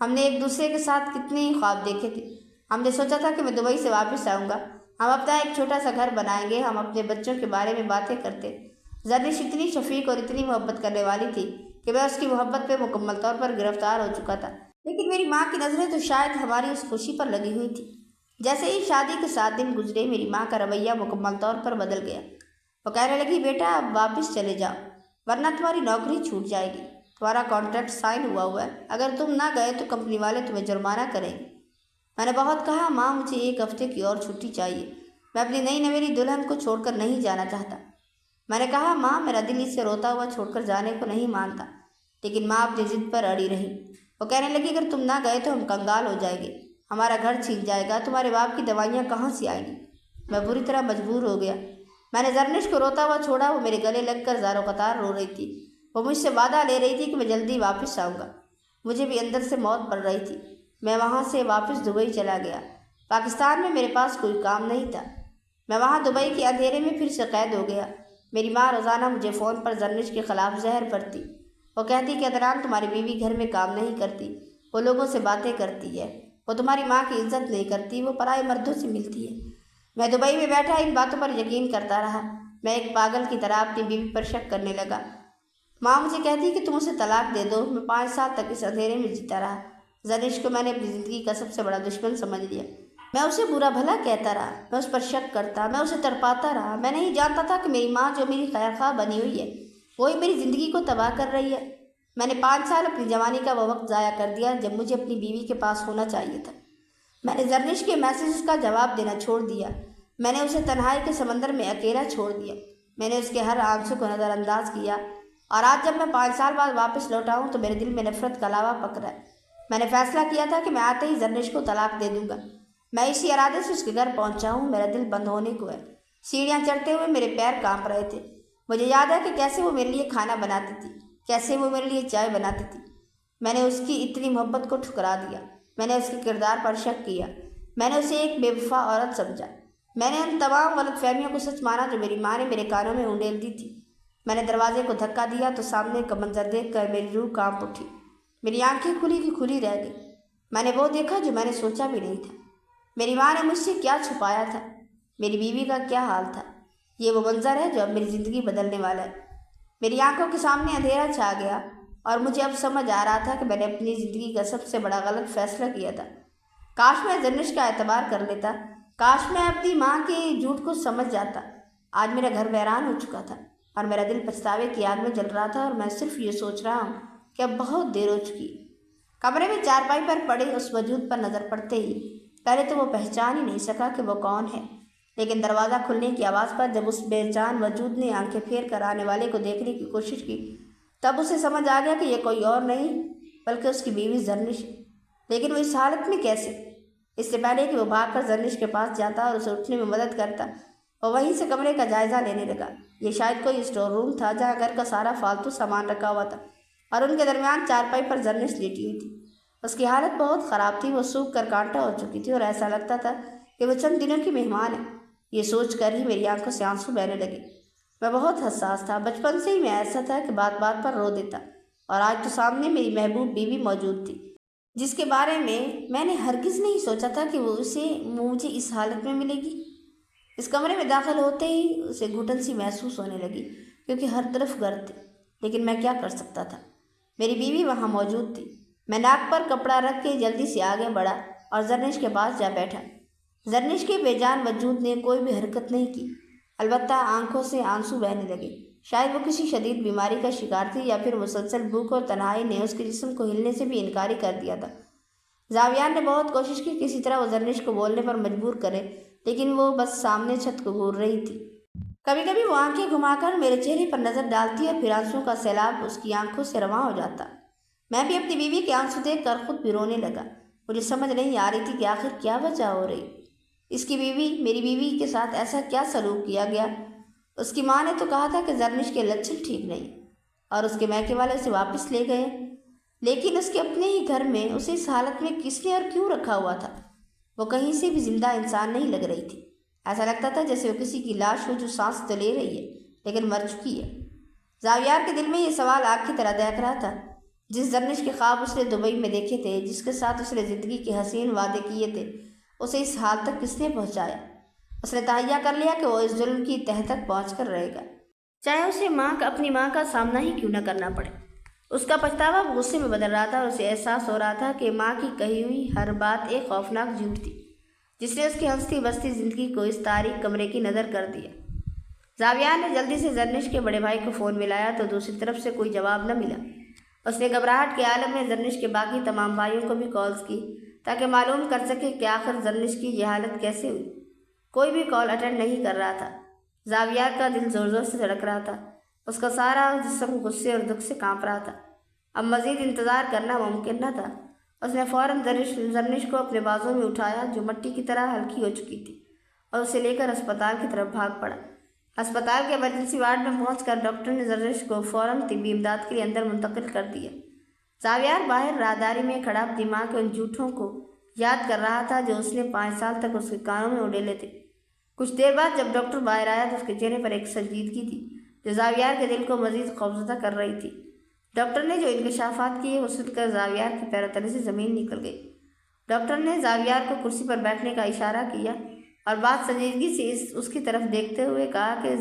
ہم نے ایک دوسرے کے ساتھ کتنے ہی خواب دیکھے تھے۔ ہم نے سوچا تھا کہ میں دبئی سے واپس آؤں گا، ہم اپنا ایک چھوٹا سا گھر بنائیں گے، ہم اپنے بچوں کے بارے میں باتیں کرتے۔ زرنش اتنی شفیق اور اتنی محبت کرنے والی تھی کہ میں اس کی محبت پہ مکمل طور پر گرفتار ہو چکا تھا، لیکن میری ماں کی نظریں تو شاید ہماری اس خوشی پر لگی ہوئی تھی۔ جیسے ہی شادی کے 7 دن گزرے میری ماں کا رویہ مکمل طور پر بدل گیا۔ وہ کہنے لگی بیٹا اب واپس چلے جاؤ، ورنہ تمہاری نوکری چھوٹ جائے گی۔ تمہارا کانٹریکٹ سائن ہوا ہے، اگر تم نہ گئے تو کمپنی والے تمہیں جرمانہ کریں گے۔ میں نے بہت کہا، ماں مجھے 1 ہفتے کی اور چھٹی چاہیے، میں اپنی نئی نویلی دلہن کو چھوڑ کر نہیں جانا چاہتا۔ میں نے کہا، ماں میرا دل اسے روتا ہوا چھوڑ کر جانے کو نہیں مانتا، لیکن ماں اپنی ضد پر اڑی رہی۔ وہ کہنے لگی، اگر تم نہ گئے تو ہم کنگال ہو جائیں گے، ہمارا گھر چھین جائے گا، تمہارے باپ کی دوائیاں کہاں سے آئیں گی؟ میں بری طرح مجبور ہو گیا۔ میں نے زرنش کو روتا ہوا چھوڑا، وہ میرے گلے لگ کر زار و قطار رو رہی تھی۔ وہ مجھ سے وعدہ لے رہی تھی کہ میں جلدی واپس آؤں گا۔ مجھے بھی اندر سے موت پڑ رہی تھی۔ میں وہاں سے واپس دبئی چلا گیا۔ پاکستان میں میرے پاس کوئی کام نہیں تھا۔ میں وہاں دبئی کے اندھیرے میں پھر سے قید ہو گیا۔ میری ماں روزانہ مجھے فون پر زرنش کے خلاف زہر پڑتی۔ وہ کہتی کہ عدنان، تمہاری بیوی گھر میں کام نہیں کرتی، وہ لوگوں سے باتیں کرتی ہے، وہ تمہاری ماں کی عزت نہیں کرتی، وہ پرائے مردوں سے ملتی ہے۔ میں دبئی میں بیٹھا ان باتوں پر یقین کرتا رہا۔ میں ایک پاگل کی طرح اپنی بیوی پر شک کرنے لگا۔ ماں مجھے کہتی کہ تم اسے طلاق دے دو۔ میں 5 سال تک اس اندھیرے میں جیتا رہا۔ زرنش کو میں نے اپنی زندگی کا سب سے بڑا دشمن سمجھ لیا۔ میں اسے برا بھلا کہتا رہا، میں اس پر شک کرتا، میں اسے تڑپاتا رہا۔ میں نہیں جانتا تھا کہ میری ماں جو میری خیر خواہ بنی ہوئی ہے، وہی میری زندگی کو تباہ کر رہی ہے۔ میں نے 5 سال اپنی جوانی کا وہ وقت ضائع کر دیا جب مجھے اپنی بیوی کے پاس ہونا چاہیے تھا۔ میں نے زرنش کے میسیجز کا جواب دینا چھوڑ دیا۔ میں نے اسے تنہائی کے سمندر میں اکیلا چھوڑ دیا۔ میں نے اس کے ہر آنسو کو نظر انداز کیا، اور آج جب میں 5 سال بعد واپس لوٹا ہوں تو میرے دل میں نفرت کا لاوا پک رہا ہے۔ میں نے فیصلہ کیا تھا کہ میں آتے ہی زرنش کو طلاق دے دوں گا۔ میں اسی ارادے سے اس کے گھر پہنچا ہوں۔ میرا دل بند ہونے کو ہے۔ سیڑھیاں چڑھتے ہوئے میرے پیر کانپ رہے تھے۔ مجھے یاد ہے کہ کیسے وہ میرے لیے کھانا بناتی تھی، کیسے وہ میرے لیے چائے بناتی تھی۔ میں نے اس کی اتنی محبت کو ٹھکرا دیا۔ میں نے اس کے کردار پر شک کیا۔ میں نے اسے ایک بے وفا عورت سمجھا۔ میں نے ان تمام غلط فہمیوں کو سچ مانا جو میری ماں نے میرے کانوں میں انڈیل دی تھی۔ میں نے دروازے کو دھکا دیا تو سامنے کا منظر دیکھ کر میری روح کانپ اٹھی۔ میری آنکھیں کھلی کی کھلی رہ گئی۔ میں نے وہ دیکھا جو میں نے سوچا بھی نہیں تھا۔ میری ماں نے مجھ سے کیا چھپایا تھا؟ میری بیوی کا کیا حال تھا؟ یہ وہ منظر ہے جو اب میری زندگی بدلنے والا ہے۔ میری آنکھوں کے سامنے اندھیرا چھا گیا، اور مجھے اب سمجھ آ رہا تھا کہ میں نے اپنی زندگی کا سب سے بڑا غلط فیصلہ کیا تھا۔ کاش میں زرنش کا اعتبار کر لیتا، کاش میں اپنی ماں کے جھوٹ کو سمجھ جاتا۔ آج میرا گھر ویران ہو چکا تھا، اور میرا دل پچھتاوے کی آگ میں جل رہا تھا، اور میں صرف یہ سوچ رہا ہوں کہ اب بہت دیر ہو چکی۔ کمرے میں چارپائی پر پڑے اس وجود پر نظر پڑتے ہی پہلے تو وہ پہچان ہی نہیں سکا کہ وہ کون ہے، لیکن دروازہ کھلنے کی آواز پر جب اس بے جان وجود نے آنکھیں پھیر کر آنے والے کو دیکھنے کی کوشش کی، تب اسے سمجھ آ گیا کہ یہ کوئی اور نہیں بلکہ اس کی بیوی زرنش ہے۔ لیکن وہ اس حالت میں کیسے؟ اس سے پہلے کہ وہ بھاگ کر زرنش کے پاس جاتا اور اسے اٹھنے میں مدد کرتا، وہ وہیں سے کمرے کا جائزہ لینے لگا۔ یہ شاید کوئی اسٹور روم تھا جہاں گھر کا سارا فالتو سامان رکھا ہوا تھا، اور ان کے درمیان چارپائی پر زرنش لیٹی ہوئی تھی۔ اس کی حالت بہت خراب تھی، وہ سوکھ کر کانٹا ہو چکی تھی، اور ایسا لگتا تھا کہ وہ چند دنوں کی مہمان ہے۔ یہ سوچ کر ہی میری آنکھوں سے آنسو بہنے لگے۔ میں بہت حساس تھا، بچپن سے ہی میں ایسا تھا کہ بات بات پر رو دیتا، اور آج تو سامنے میری محبوب بیوی موجود تھی، جس کے بارے میں نے ہرگز نہیں سوچا تھا کہ وہ مجھے اس حالت میں ملے گی۔ اس کمرے میں داخل ہوتے ہی اسے گھٹن سی محسوس ہونے لگی، کیونکہ ہر طرف گرد تھے، لیکن میں کیا کر سکتا تھا؟ میری بیوی وہاں موجود تھی۔ میں ناک پر کپڑا رکھ کے جلدی سے آگے بڑھا اور زرنش کے پاس جا بیٹھا۔ زرنش کے بے جان وجود نے کوئی بھی حرکت نہیں کی، البتہ آنکھوں سے آنسو بہنے لگے۔ شاید وہ کسی شدید بیماری کا شکار تھی، یا پھر مسلسل بھوک اور تنہائی نے اس کے جسم کو ہلنے سے بھی انکاری کر دیا تھا۔ زاویان نے بہت کوشش کی کسی طرح وہ زرنش کو بولنے پر مجبور کرے، لیکن وہ بس سامنے چھت کو گھور رہی تھی۔ کبھی کبھی وہ آنکھیں گھما کر میرے چہرے پر نظر ڈالتی، اور پھر آنسوں کا سیلاب اس کی آنکھوں سے رواں ہو جاتا۔ میں بھی اپنی بیوی کے آنسو دیکھ کر خود بھی رونے لگا۔ مجھے سمجھ نہیں آ رہی تھی کہ آخر کیا وجہ ہو رہی۔ اس کی بیوی، میری بیوی کے ساتھ ایسا کیا سلوک کیا گیا؟ اس کی ماں نے تو کہا تھا کہ زرنش کے لچھن ٹھیک نہیں، اور اس کے میکے والے اسے واپس لے گئے، لیکن اس کے اپنے ہی گھر میں اسے اس حالت میں کس نے اور کیوں رکھا ہوا تھا؟ وہ کہیں سے بھی زندہ انسان نہیں لگ رہی تھی۔ ایسا لگتا تھا جیسے وہ کسی کی لاش ہو جو سانس تو لے رہی ہے لیکن مر چکی ہے۔ زاویار کے دل میں یہ سوال آگ کی طرح دہک رہا تھا۔ جس زرنش کے خواب اس نے دبئی میں دیکھے تھے، جس کے ساتھ اس نے زندگی کے حسین وعدے کیے تھے، اسے اس حال تک کس نے پہنچایا؟ اس نے تہیہ کر لیا کہ وہ اس ظلم کی تہہ تک پہنچ کر رہے گا، چاہے اسے اپنی ماں کا سامنا ہی کیوں نہ کرنا پڑے۔ اس کا پچھتاوا غصے میں بدل رہا تھا، اور اسے احساس ہو رہا تھا کہ ماں کی کہی ہوئی ہر بات ایک خوفناک جھوٹ تھی، جس نے اس کی ہنستی بستی زندگی کو اس تاریک کمرے کی نذر کر دیا۔ زاویار نے جلدی سے زرنش کے بڑے بھائی کو فون ملایا تو دوسری طرف سے کوئی جواب نہ ملا۔ اس نے گھبراہٹ کے عالم میں زرنش کے باقی تمام بھائیوں کو بھی کالز کی تاکہ معلوم کر سکے کہ آخر زرنش کی یہ حالت کیسے ہوئی۔ کوئی بھی کال اٹینڈ نہیں کر رہا تھا۔ زاویار کا دل زور زور سے دھڑک رہا تھا۔ اس کا سارا جسم غصے اور دکھ سے کانپ رہا تھا۔ اب مزید انتظار کرنا ممکن نہ تھا۔ اس نے فوراً زرنش کو اپنے بازوں میں اٹھایا جو مٹی کی طرح ہلکی ہو چکی تھی، اور اسے لے کر اسپتال کی طرف بھاگ پڑا۔ اسپتال کے ایمرجنسی وارڈ میں پہنچ کر ڈاکٹر نے زرنش کو فوراً طبی امداد کے لیے اندر منتقل کر دیا۔ زاویار باہر راہداری میں کھڑا دماغ کے ان جھوٹوں کو یاد کر رہا تھا جو اس نے 5 سال تک اس کے کانوں میں اڑیلے تھے۔ کچھ دیر بعد جب ڈاکٹر باہر آیا تو اس کے چہرے پر ایک سنجیدگی تھی جو زاویار کے دل کو مزید خوفزدہ کر رہی تھی۔ ڈاکٹر نے جو انکشافات کیے وہ سن کر زاویار کے پیروں تلے سے زمین نکل گئی۔ ڈاکٹر نے زاویار کو کرسی پر بیٹھنے کا اشارہ کیا اور بہت سنجیدگی سے اس کی طرف دیکھتے ہوئے کہا کہ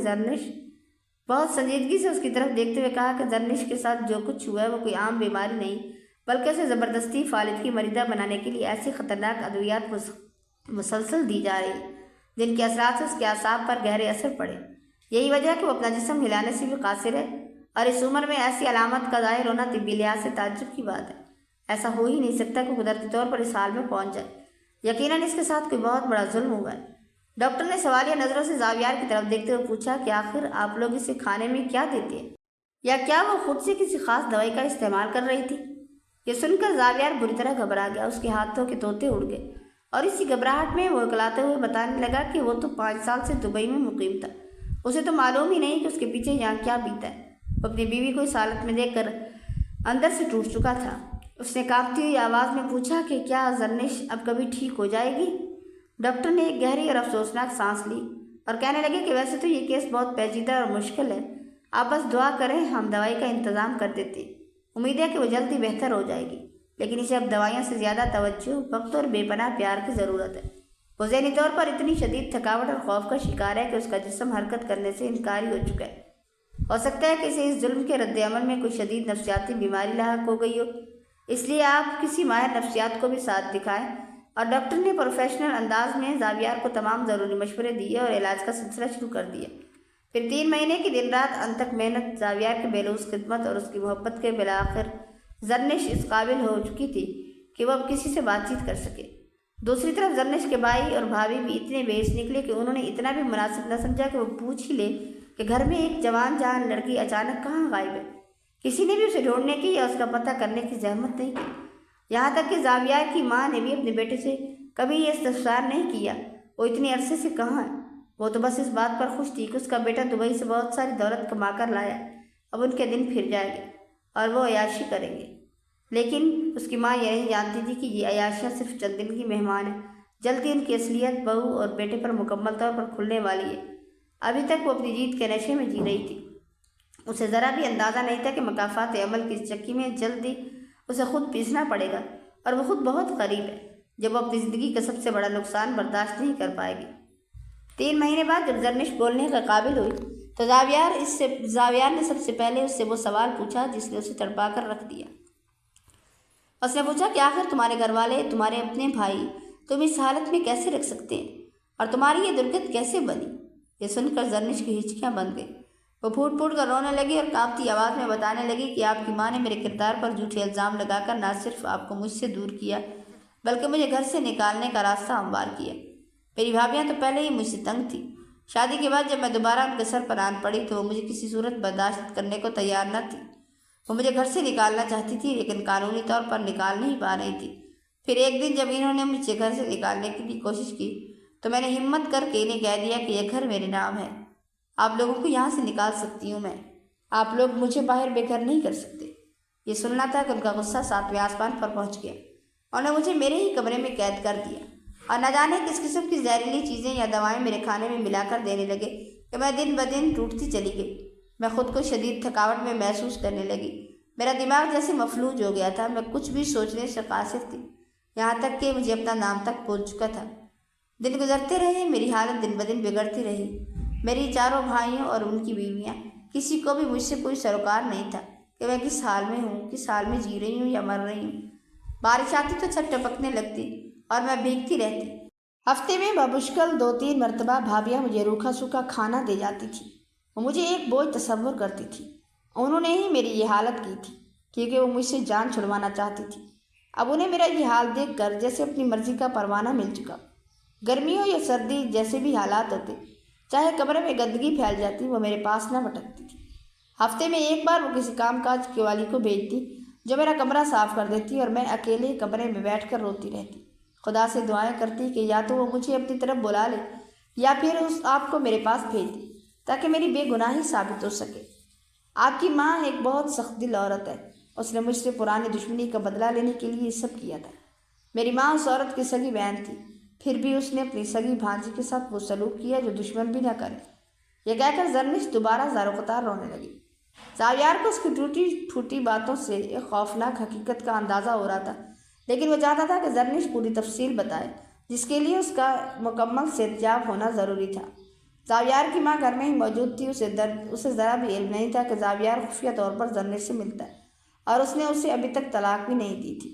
زرنش کے ساتھ جو کچھ ہوا ہے وہ کوئی عام بیماری نہیں، بلکہ اسے زبردستی فالج کی مریضہ بنانے کے لیے ایسی خطرناک ادویات مسلسل دی جا رہی جن کے اثرات سے اس کے اعصاب پر گہرے اثر پڑے۔ یہی وجہ ہے کہ وہ اپنا جسم ہلانے سے بھی قاصر ہے، اور اس عمر میں ایسی علامت کا ظاہر ہونا طبی لحاظ سے تعجب کی بات ہے۔ ایسا ہو ہی نہیں سکتا کہ قدرتی طور پر اس حال میں پہنچ جائے۔ یقیناً اس کے ساتھ کوئی بہت بڑا ظلم ہوا ہے۔ ڈاکٹر نے سوالیہ نظروں سے زاویار کی طرف دیکھتے ہوئے پوچھا کہ آخر آپ لوگ اسے کھانے میں کیا دیتے ہیں، یا کیا وہ خود سے کسی خاص دوائی کا استعمال کر رہی تھی؟ یہ سن کر زاویار بری طرح گھبرا گیا۔ اس کے ہاتھوں کے طوطے اڑ گئے اور اسی گھبراہٹ میں وہ اکلاتے ہوئے بتانے لگا کہ وہ تو 5 سال سے دبئی میں مقیم تھا۔ اسے تو معلوم ہی نہیں کہ اس کے پیچھے یہاں کیا بیتا ہے۔ وہ اپنی بیوی کو اس حالت میں دیکھ کر اندر سے ٹوٹ چکا تھا۔ اس نے کانپتی ہوئی آواز میں پوچھا کہ کیا زرنش اب کبھی ٹھیک ہو جائے گی؟ ڈاکٹر نے ایک گہری اور افسوسناک سانس لی اور کہنے لگے کہ ویسے تو یہ کیس بہت پیچیدہ اور مشکل ہے، آپ بس دعا کریں، ہم دوائی کا انتظام کر دیتے ہیں۔ امید ہے کہ وہ جلدی بہتر ہو جائے گی، لیکن اسے اب دوائیوں سے زیادہ توجہ، وقت اور بے پناہ پیار کی ضرورت ہے۔ وہ ذہنی طور پر اتنی شدید تھکاوٹ اور خوف کا شکار ہے کہ اس کا جسم حرکت کرنے سے انکاری ہو چکا ہے۔ ہو سکتا ہے کہ اسے اس ظلم کے رد عمل میں کوئی شدید نفسیاتی بیماری لاحق ہو گئی ہو، اس لیے آپ کسی ماہر نفسیات کو بھی ساتھ دکھائیں۔ اور ڈاکٹر نے پروفیشنل انداز میں زاویار کو تمام ضروری مشورے دیے اور علاج کا سلسلہ شروع کر دیا۔ پھر 3 مہینے کی دن رات انتھک محنت، زاویار کے بےلوث خدمت اور اس کی محبت کے بالآخر زرنش اس قابل ہو چکی تھی کہ وہ اب کسی سے بات چیت کر سکے۔ دوسری طرف زرنش کے بھائی اور بھابھی بھی اتنے بےحس نکلے کہ انہوں نے اتنا بھی مناسب نہ سمجھا کہ وہ پوچھ ہی لے کہ گھر میں ایک جوان جہان لڑکی اچانک کہاں غائب ہے۔ کسی نے بھی اسے ڈھونڈنے کی یا اس کا پتہ کرنے کی زحمت نہیں کی۔ یہاں تک کہ زاویار کی ماں نے بھی اپنے بیٹے سے کبھی یہ استفسار نہیں کیا وہ اتنی عرصے سے کہاں ہے۔ وہ تو بس اس بات پر خوش تھی کہ اس کا بیٹا دبئی سے بہت ساری دولت کما کر لایا، اب ان کے دن پھر جائیں گے اور وہ عیاشی کریں گے۔ لیکن اس کی ماں یہ نہیں جانتی تھی کہ یہ عیاشیاں صرف چند دن کی مہمان ہیں، جلدی ان کی اصلیت بہو اور بیٹے پر مکمل طور پر کھلنے والی ہے۔ ابھی تک وہ اپنی جیت کے نشے میں جی رہی تھی۔ اسے ذرا بھی اندازہ نہیں تھا کہ مکافات عمل کی اس چکی میں جلدی اسے خود پیسنا پڑے گا، اور وہ خود بہت قریب ہے جب وہ اپنی زندگی کا سب سے بڑا نقصان برداشت نہیں کر پائے گی۔ 3 مہینے بعد جب زرنش بولنے کا قابل ہوئی تو زاویار نے سب سے پہلے اس سے وہ سوال پوچھا جس نے اسے تڑپا کر رکھ دیا۔ اس نے پوچھا کہ آخر تمہارے گھر والے، تمہارے اپنے بھائی تم اس حالت میں کیسے رکھ سکتے ہیں، اور تمہاری یہ درگت کیسے بنی؟ یہ سن کر زرنش کی ہچکیاں بند گئی۔ وہ پھوٹ پھوٹ کر رونے لگی اور کانپتی آواز میں بتانے لگی کہ آپ کی ماں نے میرے کردار پر جھوٹے الزام لگا کر نہ صرف آپ کو مجھ سے دور کیا بلکہ مجھے گھر سے نکالنے کا راستہ ہموار کیا۔ میری بھابھیاں تو پہلے ہی مجھ سے تنگ تھی۔ شادی کے بعد جب میں دوبارہ ان کے سر پر آن پڑی تو وہ مجھے کسی صورت برداشت کرنے کو تیار نہ تھی۔ وہ مجھے گھر سے نکالنا چاہتی تھی لیکن قانونی طور پر نکال نہیں پا رہی تھی۔ پھر ایک دن جب انہوں نے مجھے گھر سے نکالنے کے لیے کوشش کی تو میں نے ہمت کر کے انہیں کہہ دیا کہ یہ گھر میرے نام ہے، آپ لوگوں کو یہاں سے نکال سکتی ہوں میں، آپ لوگ مجھے باہر بے گھر نہیں کر سکتے۔ یہ سننا تھا کہ ان کا غصہ 7ویں آسمان پر پہنچ گیا۔ انہوں نے مجھے میرے ہی کمرے میں قید کر دیا اور نہ جانے کس قسم کی زہریلی چیزیں یا دوائیں میرے کھانے میں ملا کر دینے لگے کہ میں دن بدن ٹوٹتی چلی گئی۔ میں خود کو شدید تھکاوٹ میں محسوس کرنے لگی۔ میرا دماغ جیسے مفلوج ہو گیا تھا، میں کچھ بھی سوچنے سے قاصر تھی، یہاں تک کہ مجھے اپنا نام تک بھول چکا تھا۔ دن گزرتے رہے، میری حالت دن بدن بگڑتی رہی۔ میری 4 بھائیوں اور ان کی بیویاں، کسی کو بھی مجھ سے کوئی سروکار نہیں تھا کہ میں کس حال میں ہوں، کس حال میں جی رہی ہوں یا مر رہی ہوں۔ بارش آتی تو چھت ٹپکنے لگتی اور میں بھیگتی رہتی۔ ہفتے میں بمشکل 2-3 مرتبہ بھابھیاں مجھے روکھا سوکھا کھانا دے جاتی تھی۔ وہ مجھے ایک بوجھ تصور کرتی تھی۔ انہوں نے ہی میری یہ حالت کی تھی کیونکہ وہ مجھ سے جان چھڑوانا چاہتی تھی۔ اب انہیں میرا یہ حال دیکھ کر جیسے اپنی مرضی کا پروانہ مل چکا۔ گرمی ہو یا سردی، جیسے بھی حالات ہوتے، چاہے کمرے میں گندگی پھیل جاتی، وہ میرے پاس نہ بھٹکتی تھی۔ ہفتے میں ایک بار وہ کسی کام کاج کے والی کو بھیجتی جو میرا کمرہ صاف کر دیتی، اور میں اکیلے کمرے میں بیٹھ کر روتی رہتی، خدا سے دعائیں کرتی کہ یا تو وہ مجھے اپنی طرف بلا لے یا پھر اس آپ کو میرے پاس بھیج دے تاکہ میری بے گناہی ثابت ہو سکے۔ آپ کی ماں ایک بہت سخت دل عورت ہے۔ اس نے مجھ سے پرانی دشمنی کا بدلہ لینے کے لیے یہ سب کیا تھا۔ میری ماں اس عورت کی سگی بہن تھی، پھر بھی اس نے اپنی سگی بھانجی کے ساتھ وہ سلوک کیا جو دشمن بھی نہ کرے۔ یہ کہہ کر زرنش دوبارہ زار و قطار رونے لگی۔ زاویار کو اس کی ٹوٹی پھوٹی باتوں سے ایک خوفناک حقیقت کا اندازہ ہو رہا تھا، لیکن وہ چاہتا تھا کہ زرنش پوری تفصیل بتائے، جس کے لیے اس کا مکمل صحتیاب ہونا ضروری تھا۔ زاویار کی ماں گھر میں ہی موجود تھی۔ اسے ذرا بھی علم نہیں تھا کہ زاویار خفیہ طور پر زرنش سے ملتا ہے، اور اس نے اسے ابھی تک طلاق بھی نہیں دی تھی۔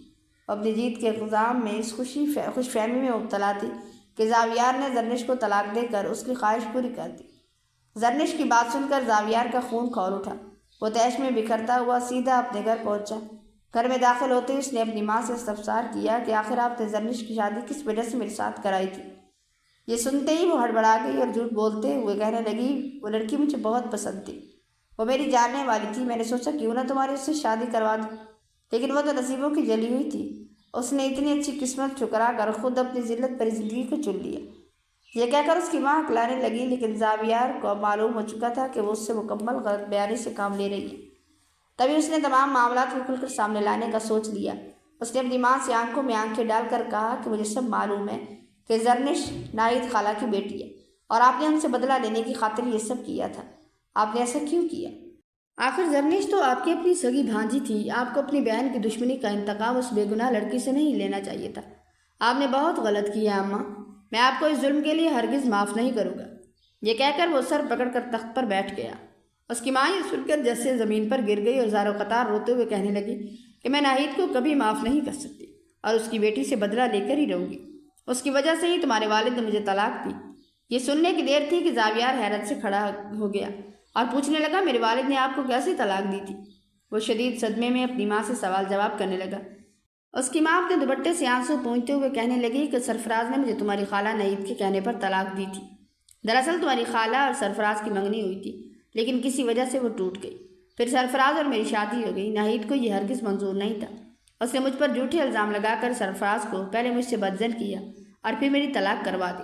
وہ اپنی جیت کے الزام میں اس خوش فہمی میں مبتلا تھی کہ زاویار نے زرنش کو طلاق دے کر اس کی خواہش پوری کر دی۔ زرنش کی بات سن کر زاویار کا خون کھول اٹھا۔ وہ تیش میں بکھرتا ہوا سیدھا اپنے گھر پہنچا۔ گھر میں داخل ہوتے ہی اس نے اپنی ماں سے استفسار کیا کہ آخر آپ نے زرنش کی شادی کس وجہ سے میرے ساتھ کرائی تھی۔ یہ سنتے ہی وہ ہڑبڑا گئی اور جھوٹ بولتے ہوئے کہنے لگی، وہ لڑکی مجھے بہت پسند تھی، وہ میری جاننے والی تھی، میں نے سوچا کیوں نہ تمہاری اس سے شادی کروا دوں، لیکن وہ تو نصیبوں کی جلی ہوئی تھی، اس نے اتنی اچھی قسمت ٹھکرا کر خود اپنی ذلت بھری زندگی کو چن لیا۔ یہ کہہ کر اس کی ماں ہکلانے لگی، لیکن زاویار کو معلوم ہو چکا تھا کہ وہ اس سے مکمل غلط بیانی سے کام لے رہی ہے۔ تبھی اس نے تمام معاملات کو کھل کر سامنے لانے کا سوچ لیا۔ اس نے اپنی ماں سے آنکھوں میں آنکھیں ڈال کر کہا کہ مجھے سب معلوم ہے کہ زرنش ناہید خالہ کی بیٹی ہے، اور آپ نے ان سے بدلہ لینے کی خاطر یہ سب کیا تھا۔ آپ نے ایسا کیوں کیا؟ آخر زرنش تو آپ کی اپنی سگی بھانجی تھی۔ آپ کو اپنی بہن کی دشمنی کا انتقام اس بے گناہ لڑکی سے نہیں لینا چاہیے تھا۔ آپ نے بہت غلط کیا اماں، میں آپ کو اس ظلم کے لیے ہرگز معاف نہیں کروں گا۔ یہ کہہ کر وہ سر پکڑ کر تخت پر بیٹھ گیا۔ اس کی ماں یہ سن کر جیسے زمین پر گر گئی اور زار و قطار روتے ہوئے کہنے لگی کہ میں ناہید کو کبھی معاف نہیں کر سکتی اور اس کی بیٹی سے بدلہ لے کر ہی رہوں گی۔ اس کی وجہ سے ہی تمہارے والد نے مجھے طلاق دی۔ یہ سننے کی دیر تھی کہ زاویار حیرت سے کھڑا ہو گیا اور پوچھنے لگا، میرے والد نے آپ کو کیسے طلاق دی تھی؟ وہ شدید صدمے میں اپنی ماں سے سوال جواب کرنے لگا۔ اس کی ماں اپنے دوپٹے سے آنسو پونچھتے ہوئے کہنے لگی کہ سرفراز نے مجھے تمہاری خالہ ناہید کے کہنے پر طلاق دی تھی۔ دراصل تمہاری خالہ اور سرفراز کی منگنی ہوئی تھی، لیکن کسی وجہ سے وہ ٹوٹ گئی۔ پھر سرفراز اور میری شادی ہو گئی۔ ناہید کو یہ ہرگز منظور نہیں تھا۔ اس نے مجھ پر جھوٹے الزام لگا کر سرفراز کو پہلے مجھ سے بدظن کیا اور پھر میری طلاق کروا دی۔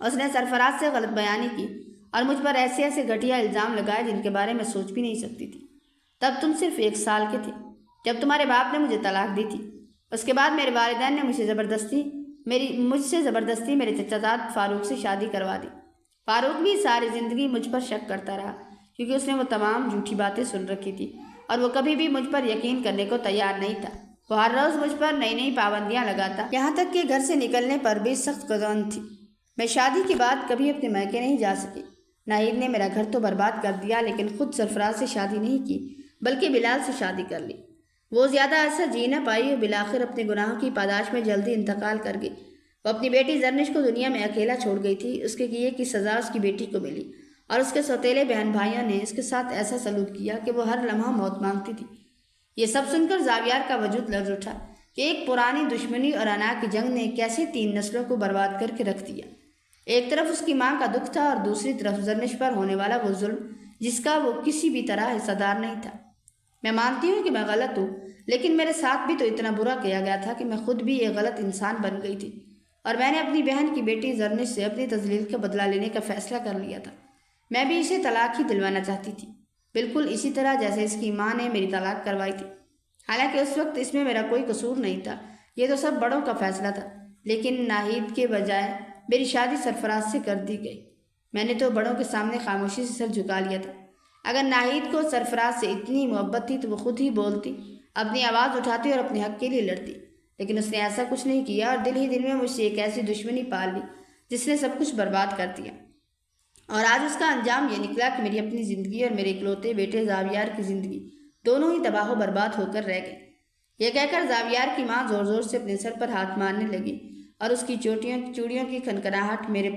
اس نے سرفراز سے غلط بیانی کی اور مجھ پر ایسے ایسے گھٹیا الزام لگائے جن کے بارے میں سوچ بھی نہیں سکتی تھی۔ تب تم صرف 1 سال کے تھے جب تمہارے باپ نے مجھے طلاق دی تھی۔ اس کے بعد میرے والدین نے مجھ سے زبردستی میرے چچا زاد فاروق سے شادی کروا دی۔ فاروق بھی ساری زندگی مجھ پر شک کرتا رہا کیونکہ اس نے وہ تمام جھوٹی باتیں سن رکھی تھی اور وہ کبھی بھی مجھ پر یقین کرنے کو تیار نہیں تھا۔ وہ ہر روز مجھ پر نئی نئی پابندیاں لگاتا، یہاں تک کہ گھر سے نکلنے پر بھی سخت قدم تھی۔ میں شادی کے بعد کبھی اپنے میکے نہیں جا سکی۔ ناہید نے میرا گھر تو برباد کر دیا، لیکن خود سرفراز سے شادی نہیں کی بلکہ بلال سے شادی کر لی۔ وہ زیادہ عرصہ جی نہ پائی اور بالآخر اپنے گناہوں کی پاداش میں جلدی انتقال کر گئی۔ وہ اپنی بیٹی زرنش کو دنیا میں اکیلا چھوڑ گئی تھی۔ اس کے کیے کی سزا اس کی بیٹی کو ملی اور اس کے سوتیلے بہن بھائیوں نے اس کے ساتھ ایسا سلوک کیا کہ وہ ہر لمحہ موت مانگتی تھی۔ یہ سب سن کر زاویار کا وجود لرز اٹھا کہ ایک پرانی دشمنی اور انا کی جنگ نے کیسے 3 نسلوں کو برباد کر کے رکھ دیا۔ ایک طرف اس کی ماں کا دکھ تھا اور دوسری طرف زرنش پر ہونے والا وہ ظلم جس کا وہ کسی بھی طرح حصہ دار نہیں تھا۔ میں مانتی ہوں کہ میں غلط ہوں، لیکن میرے ساتھ بھی تو اتنا برا کیا گیا تھا کہ میں خود بھی ایک غلط انسان بن گئی تھی، اور میں نے اپنی بہن کی بیٹی زرنش سے اپنی تذلیل کا بدلہ لینے کا فیصلہ کر لیا تھا۔ میں بھی اسے طلاق ہی دلوانا چاہتی تھی، بالکل اسی طرح جیسے اس کی ماں نے میری طلاق کروائی تھی۔ حالانکہ اس وقت اس میں میرا کوئی قصور نہیں تھا، یہ تو سب بڑوں کا فیصلہ تھا، لیکن ناہید کے بجائے میری شادی سرفراز سے کر دی گئی۔ میں نے تو بڑوں کے سامنے خاموشی سے سر جھکا لیا تھا۔ اگر ناہید کو سرفراز سے اتنی محبت تھی تو وہ خود ہی بولتی، اپنی آواز اٹھاتی اور اپنے حق کے لیے لڑتی، لیکن اس نے ایسا کچھ نہیں کیا اور دل ہی دل میں مجھ سے ایک ایسی دشمنی پال لی جس نے سب کچھ برباد کر دیا۔ اور آج اس کا انجام یہ نکلا کہ میری اپنی زندگی اور میرے اکلوتے بیٹے زاویار کی زندگی دونوں ہی تباہ و برباد ہو کر رہ گئے۔ یہ کہہ کر زاویار کی ماں زور زور سے اپنے سر پر ہاتھ مارنے لگی اور اس کی چوڑیوں کی کھنکھناہٹ میرے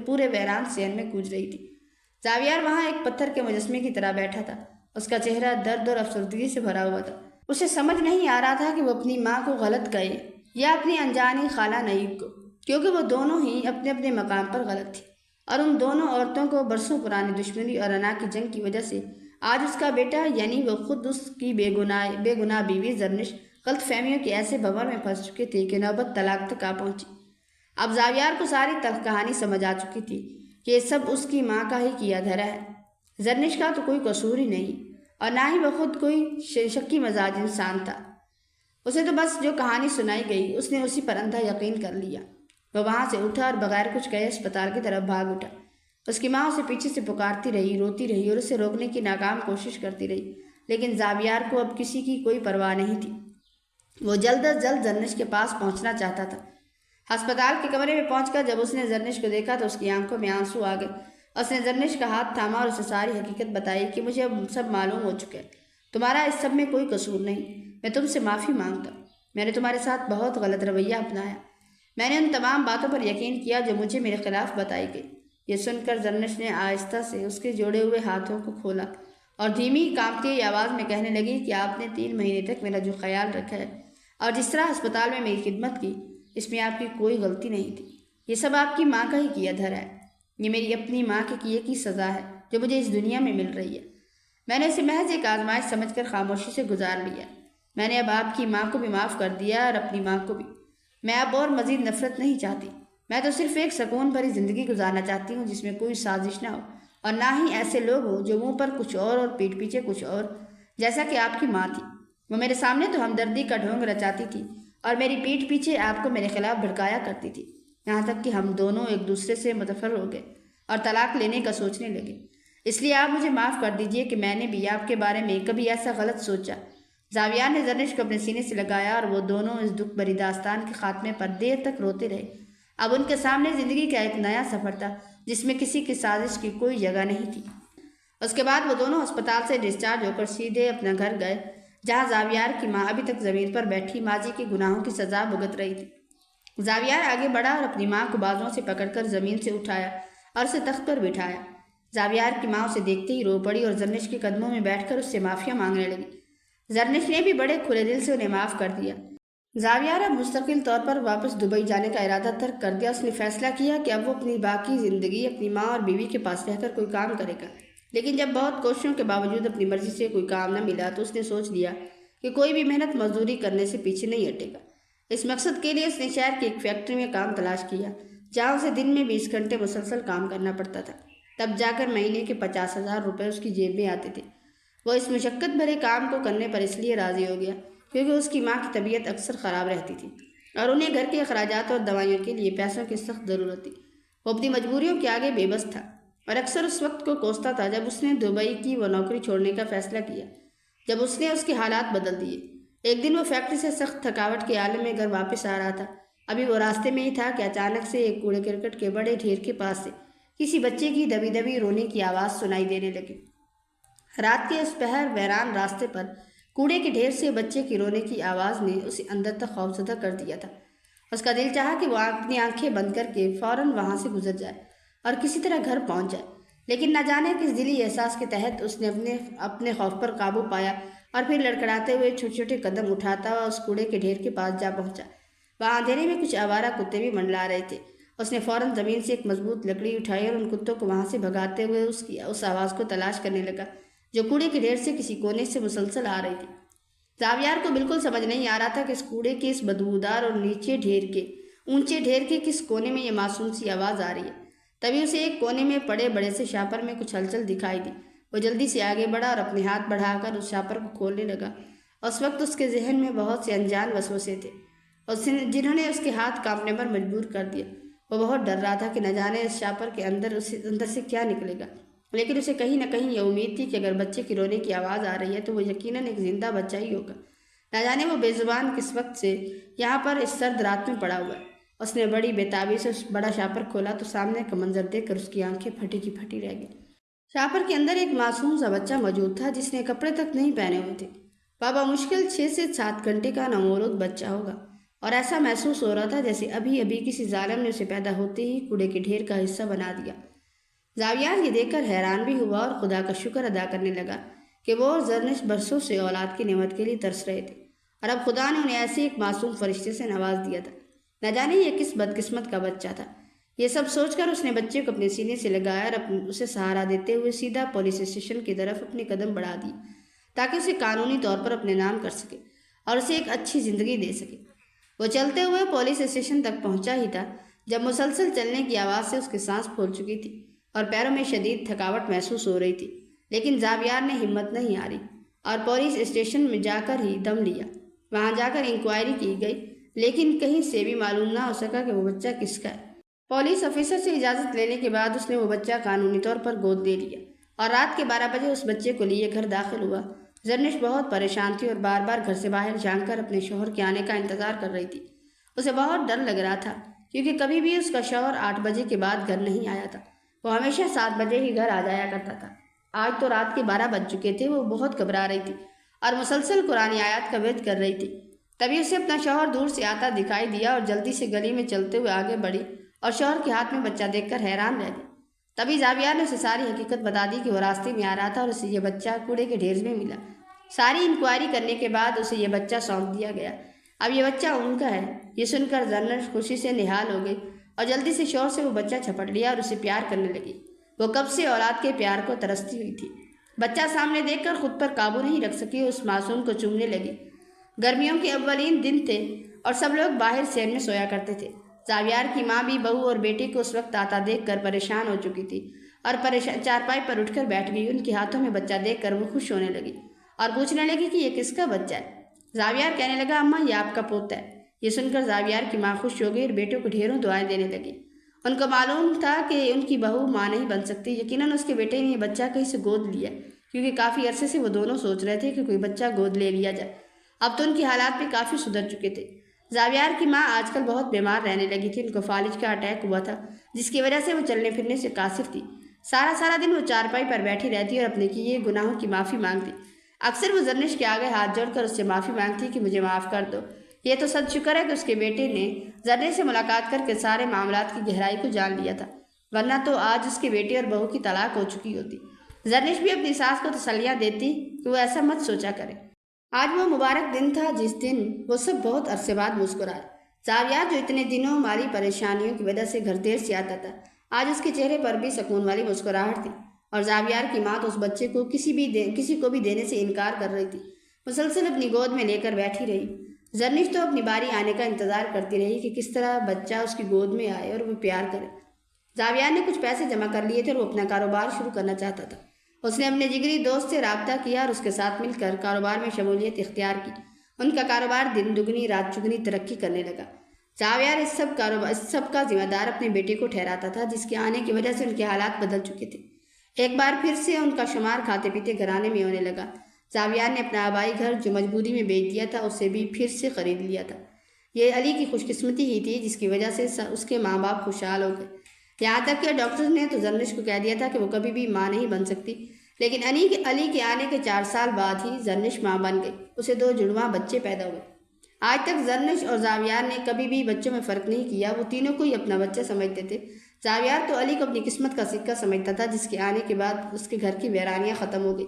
پورے ویران صحن میں گونج رہی تھی۔ زاویار وہاں ایک پتھر کے مجسمے کی طرح بیٹھا تھا۔ اس کا چہرہ درد اور افسردگی سے بھرا ہوا تھا۔ اسے سمجھ نہیں آ رہا تھا کہ وہ اپنی ماں کو غلط کہے یا اپنی انجانی خالہ نعیب کو، کیونکہ وہ دونوں ہی اپنے اپنے مقام پر غلط تھی، اور ان دونوں عورتوں کو برسوں پرانی دشمنی اور انا کی جنگ کی وجہ سے آج اس کا بیٹا یعنی وہ خود اس کی بے گناہ بیوی زرنش غلط فہمیوں کے ایسے بھنور میں پھنس چکے تھے کہ نوبت طلاق تک آ پہنچی۔ اب زاویار کو ساری تلخ کہانی سمجھ آ چکی تھی کہ یہ سب اس کی ماں کا ہی کیا دھرا ہے۔ زرنش کا تو کوئی قصور ہی نہیں، اور نہ ہی وہ خود کوئی شکی مزاج انسان تھا۔ اسے تو بس جو کہانی سنائی گئی اس نے اسی پر اندھا یقین کر لیا۔ وہ وہاں سے اٹھا اور بغیر کچھ کہے اسپتال کی طرف بھاگ اٹھا۔ اس کی ماں اسے پیچھے سے پکارتی رہی، روتی رہی اور اسے روکنے کی ناکام کوشش کرتی رہی، لیکن زاویار کو اب کسی کی کوئی پرواہ نہیں تھی۔ وہ جلد از جلد زرنش کے پاس پہنچنا چاہتا تھا۔ ہسپتال کے کمرے میں پہنچ کر جب اس نے زرنش کو دیکھا تو اس کی آنکھوں میں آنسو آ گئے۔ اس نے زرنش کا ہاتھ تھاما اور اسے ساری حقیقت بتائی کہ مجھے اب سب معلوم ہو چکا ہے، تمہارا اس سب میں کوئی قصور نہیں، میں تم سے معافی مانگتا ہوں، میں نے تمہارے ساتھ بہت غلط رویہ اپنایا، میں نے ان تمام باتوں پر یقین کیا جو مجھے میرے خلاف بتائی گئی۔ یہ سن کر زرنش نے آہستہ سے اس کے جوڑے ہوئے ہاتھوں کو کھولا اور دھیمی کانپتی آواز میں کہنے لگی کہ آپ نے 3 مہینے تک میرا جو خیال رکھا ہے اور جس طرح ہسپتال میں میری خدمت کی، اس میں آپ کی کوئی غلطی نہیں تھی، یہ سب آپ کی ماں کا ہی کیا دھرا ہے، یہ میری اپنی ماں کے کیے کی سزا ہے جو مجھے اس دنیا میں مل رہی ہے۔ میں نے اسے محض ایک آزمائش سمجھ کر خاموشی سے گزار لیا۔ میں نے اب آپ کی ماں کو بھی معاف کر دیا اور اپنی ماں کو بھی۔ میں اب اور مزید نفرت نہیں چاہتی، میں تو صرف ایک سکون بھری زندگی گزارنا چاہتی ہوں جس میں کوئی سازش نہ ہو اور نہ ہی ایسے لوگ ہوں جو منہ پر کچھ اور پیٹھ پیچھے کچھ اور، جیسا کہ آپ کی ماں تھی۔ وہ میرے سامنے تو ہمدردی کا ڈھونگ رچاتی تھی اور میری پیٹھ پیچھے آپ کو میرے خلاف بھڑکایا کرتی تھی، یہاں تک کہ ہم دونوں ایک دوسرے سے متفر ہو گئے اور طلاق لینے کا سوچنے لگے۔ اس لیے آپ مجھے معاف کر دیجئے کہ میں نے بھی آپ کے بارے میں کبھی ایسا غلط سوچا۔ زاویار نے زرنش کو اپنے سینے سے لگایا اور وہ دونوں اس دکھ بھری داستان کے خاتمے پر دیر تک روتے رہے۔ اب ان کے سامنے زندگی کا ایک نیا سفر تھا جس میں کسی کی سازش کی کوئی جگہ نہیں تھی۔ اس کے بعد وہ دونوں ہسپتال سے ڈسچارج ہو کر سیدھے اپنا گھر گئے، جہاں زاویار کی ماں ابھی تک زمین پر بیٹھی ماضی کے گناہوں کی سزا بھگت رہی تھی۔ زاویار آگے بڑھا اور اپنی ماں کو بازوؤں سے پکڑ کر زمین سے اٹھایا اور اسے تخت پر بٹھایا۔ زاویار کی ماں اسے دیکھتے ہی رو پڑی اور زرنش کے قدموں میں بیٹھ کر اس سے معافیاں مانگنے لگی۔ زرنش نے بھی بڑے کھلے دل سے انہیں معاف کر دیا۔ زاویار اب مستقل طور پر واپس دبئی جانے کا ارادہ ترک کر دیا۔ اس نے فیصلہ کیا کہ اب وہ اپنی باقی زندگی اپنی ماں اور بیوی کے پاس رہ کر کوئی کام کرے گا، لیکن جب بہت کوششوں کے باوجود اپنی مرضی سے کوئی کام نہ ملا تو اس نے سوچ لیا کہ کوئی بھی محنت مزدوری کرنے سے پیچھے نہیں ہٹے گا۔ اس مقصد کے لیے اس نے شہر کی ایک فیکٹری میں کام تلاش کیا، جہاں اسے دن میں 20 گھنٹے مسلسل کام کرنا پڑتا تھا، تب جا کر مہینے کے 50,000 روپے اس کی جیب میں آتے تھے۔ وہ اس مشقت بھرے کام کو کرنے پر اس لیے راضی ہو گیا کیونکہ اس کی ماں کی طبیعت اکثر خراب رہتی تھی اور انہیں گھر کے اخراجات اور دوائیوں کے لیے پیسوں کی سخت ضرورت تھی۔ وہ اپنی مجبوریوں کے آگے بے بس تھا اور اکثر اس وقت کو کوستا تھا جب اس نے دبئی کی وہ نوکری چھوڑنے کا فیصلہ کیا، جب اس نے اس کے حالات بدل دیے۔ ایک دن وہ فیکٹری سے سخت تھکاوٹ کے عالم میں گھر واپس آ رہا تھا۔ ابھی وہ راستے میں ہی تھا کہ اچانک سے ایک کوڑے کرکٹ کے بڑے ڈھیر کے پاس سے کسی بچے کی دبی دبی رونے کی آواز سنائی دینے لگی۔ رات کے اس پہر ویران راستے پر کوڑے کے ڈھیر سے بچے کی رونے کی آواز نے اسے اندر تک خوفزدہ کر دیا تھا۔ اس کا دل چاہا کہ وہ اپنی آنکھیں بند کر کے فوراً وہاں سے گزر جائے اور کسی طرح گھر پہنچ جائے، لیکن نہ جانے کس دلی احساس کے تحت اس نے اپنے خوف پر قابو پایا اور پھر لڑکھڑاتے ہوئے چھوٹے چھوٹے قدم اٹھاتا ہوا اس کوڑے کے ڈھیر کے پاس جا پہنچا۔ وہاں اندھیرے میں کچھ آوارہ کتے بھی منڈلا رہے تھے۔ اس نے فوراً زمین سے ایک مضبوط لکڑی اٹھائی اور ان کتوں کو وہاں سے بھگاتے ہوئے اس آواز کو تلاش کرنے لگا جو کوڑے کے ڈھیر سے کسی کونے سے مسلسل آ رہی تھی۔ زاویار کو بالکل سمجھ نہیں آ رہا تھا کہ اس کوڑے کے اس بدبودار اور اونچے ڈھیر کے کس کونے میں یہ معصوم سی آواز آ رہی ہے۔ تبھی اسے ایک کونے میں پڑے بڑے سے شاپر میں کچھ ہلچل دکھائی دی۔ وہ جلدی سے آگے بڑھا اور اپنے ہاتھ بڑھا کر اس شاپر کو کھولنے لگا۔ اس وقت اس کے ذہن میں بہت سے انجان وسوسے تھے جنہوں نے اس کے ہاتھ کانپنے پر مجبور کر دیا۔ وہ بہت ڈر رہا تھا کہ نہ جانے اس شاپر کے اندر سے کیا نکلے گا، لیکن اسے کہیں نہ کہیں یہ امید تھی کہ اگر بچے کی رونے کی آواز آ رہی ہے تو وہ یقیناً ایک زندہ بچہ ہی ہوگا۔ نہ جانے وہ بے زبان کس وقت سے یہاں پر اس سرد رات میں پڑا ہوا ہے۔ اس نے بڑی بےتابی سے اس بڑا شاپر کھولا تو سامنے کا منظر دیکھ کر اس کی آنکھیں پھٹی کی پھٹی رہ گئی۔ شاپر کے اندر ایک معصوم سا بچہ موجود تھا جس نے کپڑے تک نہیں پہنے ہوئے تھے۔ بابا مشکل 6 سے 7 گھنٹے کا نومولود بچہ ہوگا اور ایسا محسوس ہو رہا تھا جیسے ابھی ابھی کسی ظالم نے اسے پیدا ہوتے ہی کوڑے کے ڈھیر کا حصہ بنا دیا۔ زاویار یہ دیکھ کر حیران بھی ہوا اور خدا کا شکر ادا کرنے لگا کہ وہ اور زرنش برسوں سے اولاد کی نعمت کے لیے ترس رہے تھے، اور اب خدا نے انہیں ایسے ایک معصوم فرشتے سے نواز دیا تھا۔ نہ جانے یہ کس بدقسمت کا بچہ تھا۔ یہ سب سوچ کر اس نے بچے کو اپنے سینے سے لگایا اور اسے سہارا دیتے ہوئے سیدھا پولیس اسٹیشن کی طرف اپنے قدم بڑھا دی تاکہ اسے قانونی طور پر اپنے نام کر سکے اور اسے ایک اچھی زندگی دے سکے۔ وہ چلتے ہوئے پولیس اسٹیشن تک پہنچا ہی تھا جب مسلسل چلنے کی آواز سے اس کی سانس پھول چکی تھی اور پیروں میں شدید تھکاوٹ محسوس ہو رہی تھی، لیکن زاویار نے ہمت نہیں ہاری اور پولیس اسٹیشن میں جا کر ہی دم لیا۔ وہاں جا کر انکوائری کی گئی، لیکن کہیں سے بھی معلوم نہ ہو سکا کہ وہ بچہ کس کا ہے۔ پولیس آفیسر سے اجازت لینے کے بعد اس نے وہ بچہ قانونی طور پر گود لے لیا اور رات کے 12 بجے اس بچے کو لیے گھر داخل ہوا۔ زرنش بہت پریشان تھی اور بار بار گھر سے باہر جھانک کر اپنے شوہر کے آنے کا انتظار کر رہی تھی۔ اسے بہت ڈر لگ رہا تھا کیونکہ کبھی بھی اس کا شوہر 8 بجے کے بعد گھر نہیں آیا تھا۔ وہ ہمیشہ 7 بجے ہی گھر آ جایا کرتا تھا۔ آج تو رات کے 12 بج چکے تھے۔ وہ بہت گھبرا رہی تھی اور مسلسل قرآن آیات کا ورد کر رہی تھی۔ تبھی اسے اپنا شوہر دور سے آتا دکھائی دیا اور جلدی سے گلی میں چلتے ہوئے آگے بڑھی اور شوہر کے ہاتھ میں بچہ دیکھ کر حیران رہ گئی۔ تبھی زاویار نے اسے ساری حقیقت بتا دی کہ وہ راستے میں آ رہا تھا اور اسے یہ بچہ کوڑے کے ڈھیر میں ملا۔ ساری انکوائری کرنے کے بعد اسے یہ بچہ سونپ دیا گیا۔ اب یہ بچہ ان کا ہے۔ یہ سن کر زرنش خوشی سے نہال ہو گئی اور جلدی سے شوہر سے وہ بچہ جھپٹ لیا اور اسے پیار کرنے لگی۔ وہ کب سے اولاد کے پیار کو ترستی ہوئی تھی۔ بچہ سامنے دیکھ کر خود پر قابو نہیں رکھ سکی، اس معصوم کو چومنے لگی۔ گرمیوں کے اولین دن تھے اور سب لوگ باہر سیر میں سویا کرتے تھے۔ زاویار کی ماں بھی بہو اور بیٹے کو اس وقت آتا دیکھ کر پریشان ہو چکی تھی اور چارپائی پر اٹھ کر بیٹھ گئی۔ ان کے ہاتھوں میں بچہ دیکھ کر وہ خوش ہونے لگی اور پوچھنے لگی کہ یہ کس کا بچہ ہے؟ زاویار کہنے لگا، اماں یہ آپ کا پوتا ہے۔ یہ سن کر زاویار کی ماں خوش ہو گئی اور بیٹوں کو ڈھیروں دعائیں دینے لگی۔ ان کو معلوم تھا کہ ان کی بہو ماں نہیں بن سکتی۔ یقیناً اس کے بیٹے نے یہ بچہ کہیں سے گود لیا، کیونکہ کافی عرصے سے وہ دونوں سوچ رہے تھے کہ کوئی بچہ گود لے لیا جائے۔ اب تو ان کی حالات بھی کافی سدھر چکے تھے۔ زاویار کی ماں آج کل بہت بیمار رہنے لگی تھی۔ ان کو فالج کا اٹیک ہوا تھا جس کی وجہ سے وہ چلنے پھرنے سے قاصر تھی۔ سارا دن وہ چارپائی پر بیٹھی رہتی اور اپنے کیے گناہوں کی معافی مانگتی۔ اکثر وہ زرنش کے آگے ہاتھ جوڑ کر اس سے معافی مانگتی کہ مجھے معاف کر دو۔ یہ تو صد شکر ہے کہ اس کے بیٹے نے زرنش سے ملاقات کر کے سارے معاملات کی گہرائی کو جان لیا تھا، ورنہ تو آج اس کے بیٹے اور بہو کی طلاق ہو چکی ہوتی۔ زرنش بھی اپنی ساس کو تسلیاں دیتی کہ وہ ایسا مت سوچا کرے۔ آج وہ مبارک دن تھا جس دن وہ سب بہت عرصے بعد مسکرائے۔ زاویار جو اتنے دنوں مالی پریشانیوں کی وجہ سے گھر دیر سے آتا تھا، آج اس کے چہرے پر بھی سکون والی مسکراہٹ تھی، اور زاویار کی ماں تو اس بچے کو کسی کو بھی دینے سے انکار کر رہی تھی۔ مسلسل اپنی گود میں لے کر بیٹھی رہی۔ زرنش تو اپنی باری آنے کا انتظار کرتی رہی کہ کس طرح بچہ اس کی گود میں آئے اور وہ پیار کرے۔ زاویار نے کچھ پیسے جمع کر لیے تھے اور وہ اپنا کاروبار شروع کرنا چاہتا تھا۔ اس نے اپنے جگری دوست سے رابطہ کیا اور اس کے ساتھ مل کر کاروبار میں شمولیت اختیار کی۔ ان کا کاروبار دن دگنی رات چگنی ترقی کرنے لگا۔ زاویار اس سب کا ذمہ دار اپنے بیٹے کو ٹھہراتا تھا، جس کے آنے کی وجہ سے ان کے حالات بدل چکے تھے۔ ایک بار پھر سے ان کا شمار کھاتے پیتے گھرانے میں ہونے لگا۔ زاویار نے اپنا آبائی گھر جو مجبوری میں بیچ دیا تھا اسے بھی پھر سے خرید لیا تھا۔ یہ علی کی خوش قسمتی ہی تھی جس کی وجہ سے اس کے ماں باپ خوشحال ہو گئے۔ یہاں تک کہ ڈاکٹر نے تو زرنش کو کہہ دیا تھا کہ وہ کبھی بھی ماں نہیں بن سکتی، لیکن علی کے آنے کے 4 سال بعد ہی زرنش ماں بن گئی۔ اسے 2 جڑواں بچے پیدا ہوئے۔ آج تک زرنش اور زاویار نے کبھی بھی بچوں میں فرق نہیں کیا، وہ تینوں کو ہی اپنا بچہ سمجھتے تھے۔ زاویار تو علی کو اپنی قسمت کا سکہ سمجھتا تھا جس کے آنے کے بعد اس کے گھر کی ویرانیاں ختم ہو گئی۔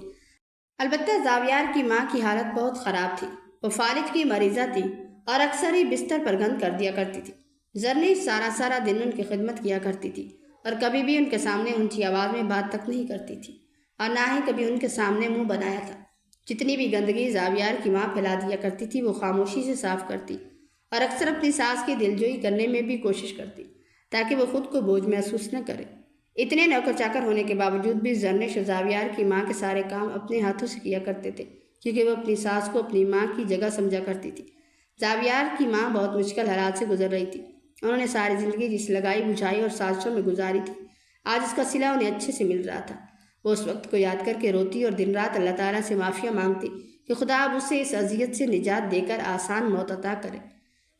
البتہ زاویار کی ماں کی حالت بہت خراب تھی۔ وہ فالج کی مریضہ تھی اور اکثر ہی بستر پر گند کر دیا کرتی تھی۔ زرنش سارا دن ان کی خدمت کیا کرتی تھی اور کبھی بھی ان کے سامنے اونچی آواز میں بات تک نہیں کرتی تھی اور نہ ہی کبھی ان کے سامنے منہ بنایا تھا۔ جتنی بھی گندگی زاویار کی ماں پھیلا دیا کرتی تھی وہ خاموشی سے صاف کرتی اور اکثر اپنی ساس کی دلجوئی کرنے میں بھی کوشش کرتی تاکہ وہ خود کو بوجھ محسوس نہ کرے۔ اتنے نوکر چاکر ہونے کے باوجود بھی زرنش اور زاویار کی ماں کے سارے کام اپنے ہاتھوں سے کیا کرتے تھے، کیونکہ وہ اپنی ساس کو اپنی ماں کی جگہ سمجھا کرتی تھی۔ زاویار کی ماں بہت مشکل حالات سے گزر رہی تھی۔ انہوں نے ساری زندگی جس لگائی بجھائی اور سازشوں میں گزاری تھی، آج اس کا صلہ انہیں اچھے سے مل رہا تھا۔ وہ اس وقت کو یاد کر کے روتی اور دن رات اللہ تعالیٰ سے معافیاں مانگتی کہ خدا اب اسے اس اذیت سے نجات دے کر آسان موت عطا کرے۔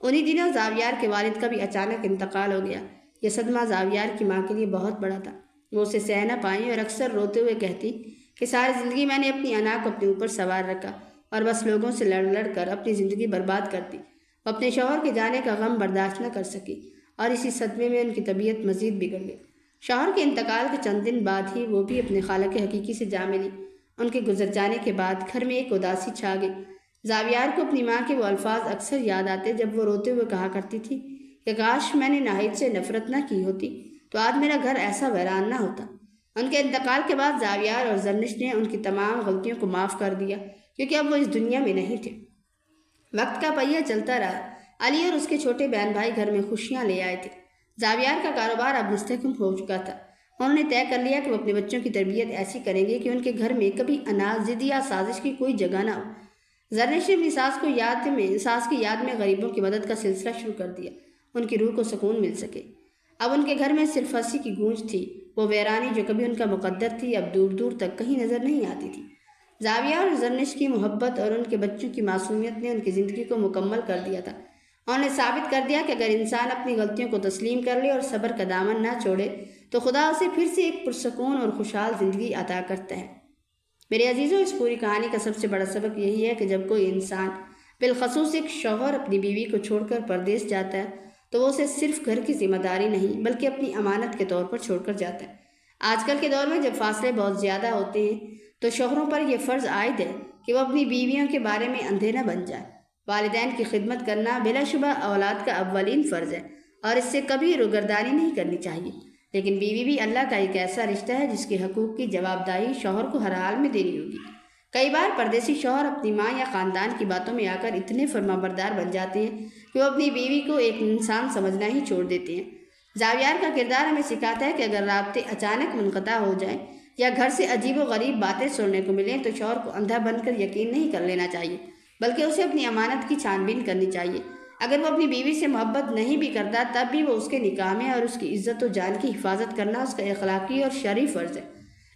انہی دنوں زاویار کے والد کا بھی اچانک انتقال ہو گیا۔ یہ صدمہ زاویار کی ماں کے لیے بہت بڑا تھا۔ وہ اسے سہ نہ پائیں اور اکثر روتے ہوئے کہتی کہ ساری زندگی میں نے اپنی انا کو اپنے اوپر سوار رکھا اور بس لوگوں سے لڑ کر اپنی زندگی برباد کرتی۔ وہ اپنے شوہر کے جانے کا غم برداشت نہ کر سکی اور اسی صدمے میں ان کی طبیعت مزید بگڑ گئی۔ شوہر کے انتقال کے چند دن بعد ہی وہ بھی اپنے خالق حقیقی سے جا ملی۔ ان کے گزر جانے کے بعد گھر میں ایک اداسی چھا گئی۔ زاویار کو اپنی ماں کے وہ الفاظ اکثر یاد آتے جب وہ روتے ہوئے کہا کرتی تھی کہ کاش میں نے ناہید سے نفرت نہ کی ہوتی تو آج میرا گھر ایسا ویران نہ ہوتا۔ ان کے انتقال کے بعد زاویار اور زرنش نے ان کی تمام غلطیوں کو معاف کر دیا کیونکہ اب وہ اس دنیا میں نہیں تھے۔ وقت کا پہیہ چلتا رہا۔ علی اور اس کے چھوٹے بہن بھائی گھر میں خوشیاں لے آئے تھے۔ زاویار کا کاروبار اب مستحکم ہو چکا تھا۔ انہوں نے طے کر لیا کہ وہ اپنے بچوں کی تربیت ایسی کریں گے کہ ان کے گھر میں کبھی اناج، ضد یا سازش کی کوئی جگہ نہ ہو۔ زرنش نے اپنی ساس کی یاد میں غریبوں کی مدد کا سلسلہ شروع کر دیا، ان کی روح کو سکون مل سکے۔ اب ان کے گھر میں صرف ہنسی کی گونج تھی۔ وہ ویرانی جو کبھی ان کا مقدر تھی اب دور دور تک کہیں نظر نہیں آتی تھی۔ زاویہ اور زرنش کی محبت اور ان کے بچوں کی معصومیت نے ان کی زندگی کو مکمل کر دیا تھا۔ انہوں نے ثابت کر دیا کہ اگر انسان اپنی غلطیوں کو تسلیم کر لے اور صبر کا دامن نہ چھوڑے تو خدا اسے پھر سے ایک پرسکون اور خوشحال زندگی عطا کرتا ہے۔ میرے عزیزوں، اس پوری کہانی کا سب سے بڑا سبق یہی ہے کہ جب کوئی انسان، بالخصوص ایک شوہر، اپنی بیوی کو چھوڑ کر پردیس جاتا ہے تو وہ اسے صرف گھر کی ذمہ داری نہیں بلکہ اپنی امانت کے طور پر چھوڑ کر جاتا ہے۔ آج کل کے دور میں جب فاصلے بہت زیادہ ہوتے ہیں تو شوہروں پر یہ فرض عائد ہے کہ وہ اپنی بیویوں کے بارے میں اندھے نہ بن جائے۔ والدین کی خدمت کرنا بلا شبہ اولاد کا اولین فرض ہے اور اس سے کبھی روگردانی نہیں کرنی چاہیے، لیکن بیوی بھی اللہ کا ایک ایسا رشتہ ہے جس کے حقوق کی جواب دہی شوہر کو ہر حال میں دینی ہوگی۔ کئی بار پردیسی شوہر اپنی ماں یا خاندان کی باتوں میں آ کر اتنے فرمانبردار بن جاتے ہیں کہ وہ اپنی بیوی کو ایک انسان سمجھنا ہی چھوڑ دیتے ہیں۔ زاویار کا کردار ہمیں سکھاتا ہے کہ اگر رابطے اچانک منقطع ہو جائیں یا گھر سے عجیب و غریب باتیں سننے کو ملیں تو شوہر کو اندھا بن کر یقین نہیں کر لینا چاہیے بلکہ اسے اپنی امانت کی چھان بین کرنی چاہیے۔ اگر وہ اپنی بیوی سے محبت نہیں بھی کرتا تب بھی وہ اس کے نکاح میں اور اس کی عزت و جان کی حفاظت کرنا اس کا اخلاقی اور شرعی فرض ہے۔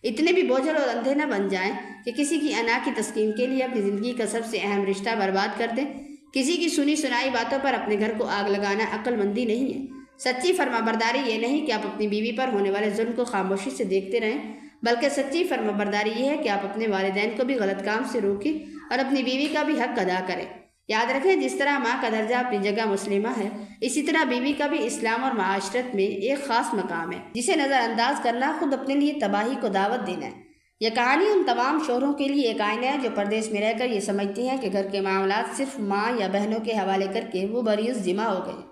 اتنے بھی بوجھل اور اندھے نہ بن جائیں کہ کسی کی انا کی تسکین کے لیے اپنی زندگی کا سب سے اہم رشتہ برباد کر دیں۔ کسی کی سنی سنائی باتوں پر اپنے گھر کو آگ لگانا عقل مندی نہیں ہے۔ سچی فرمانبرداری یہ نہیں کہ آپ اپنی بیوی پر ہونے والے ظلم کو خاموشی سے دیکھتے رہیں، بلکہ سچی فرمانبرداری یہ ہے کہ آپ اپنے والدین کو بھی غلط کام سے روکیں اور اپنی بیوی کا بھی حق ادا کریں۔ یاد رکھیں، جس طرح ماں کا درجہ اپنی جگہ مسلمہ ہے، اسی طرح بیوی کا بھی اسلام اور معاشرت میں ایک خاص مقام ہے جسے نظر انداز کرنا خود اپنے لیے تباہی کو دعوت دینا ہے۔ یہ کہانی ان تمام شوہروں کے لیے ایک آئینہ ہے جو پردیس میں رہ کر یہ سمجھتے ہیں کہ گھر کے معاملات صرف ماں یا بہنوں کے حوالے کر کے وہ بریء ذمہ ہو گئے۔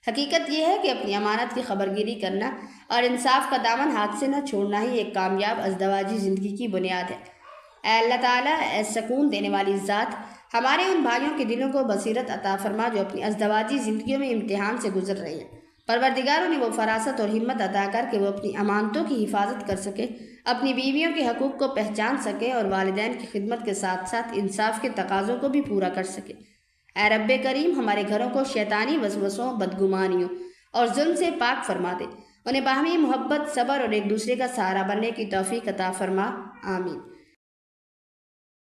حقیقت یہ ہے کہ اپنی امانت کی خبرگیری کرنا اور انصاف کا دامن ہاتھ سے نہ چھوڑنا ہی ایک کامیاب ازدواجی زندگی کی بنیاد ہے۔ اے اللہ تعالیٰ، اے سکون دینے والی ذات، ہمارے ان بھائیوں کے دلوں کو بصیرت عطا فرما جو اپنی ازدواجی زندگیوں میں امتحان سے گزر رہے ہیں۔ پروردگار انہیں وہ فراست اور ہمت عطا کر کے وہ اپنی امانتوں کی حفاظت کر سکے، اپنی بیویوں کے حقوق کو پہچان سکے اور والدین کی خدمت کے ساتھ ساتھ انصاف کے تقاضوں کو بھی پورا کر سکے۔ اے رب کریم، ہمارے گھروں کو شیطانی وسوسوں، بدگمانیوں اور ظلم سے پاک فرما دے، انہیں باہمی محبت، صبر اور ایک دوسرے کا سہارا بننے کی توفیق عطا فرما۔ آمین۔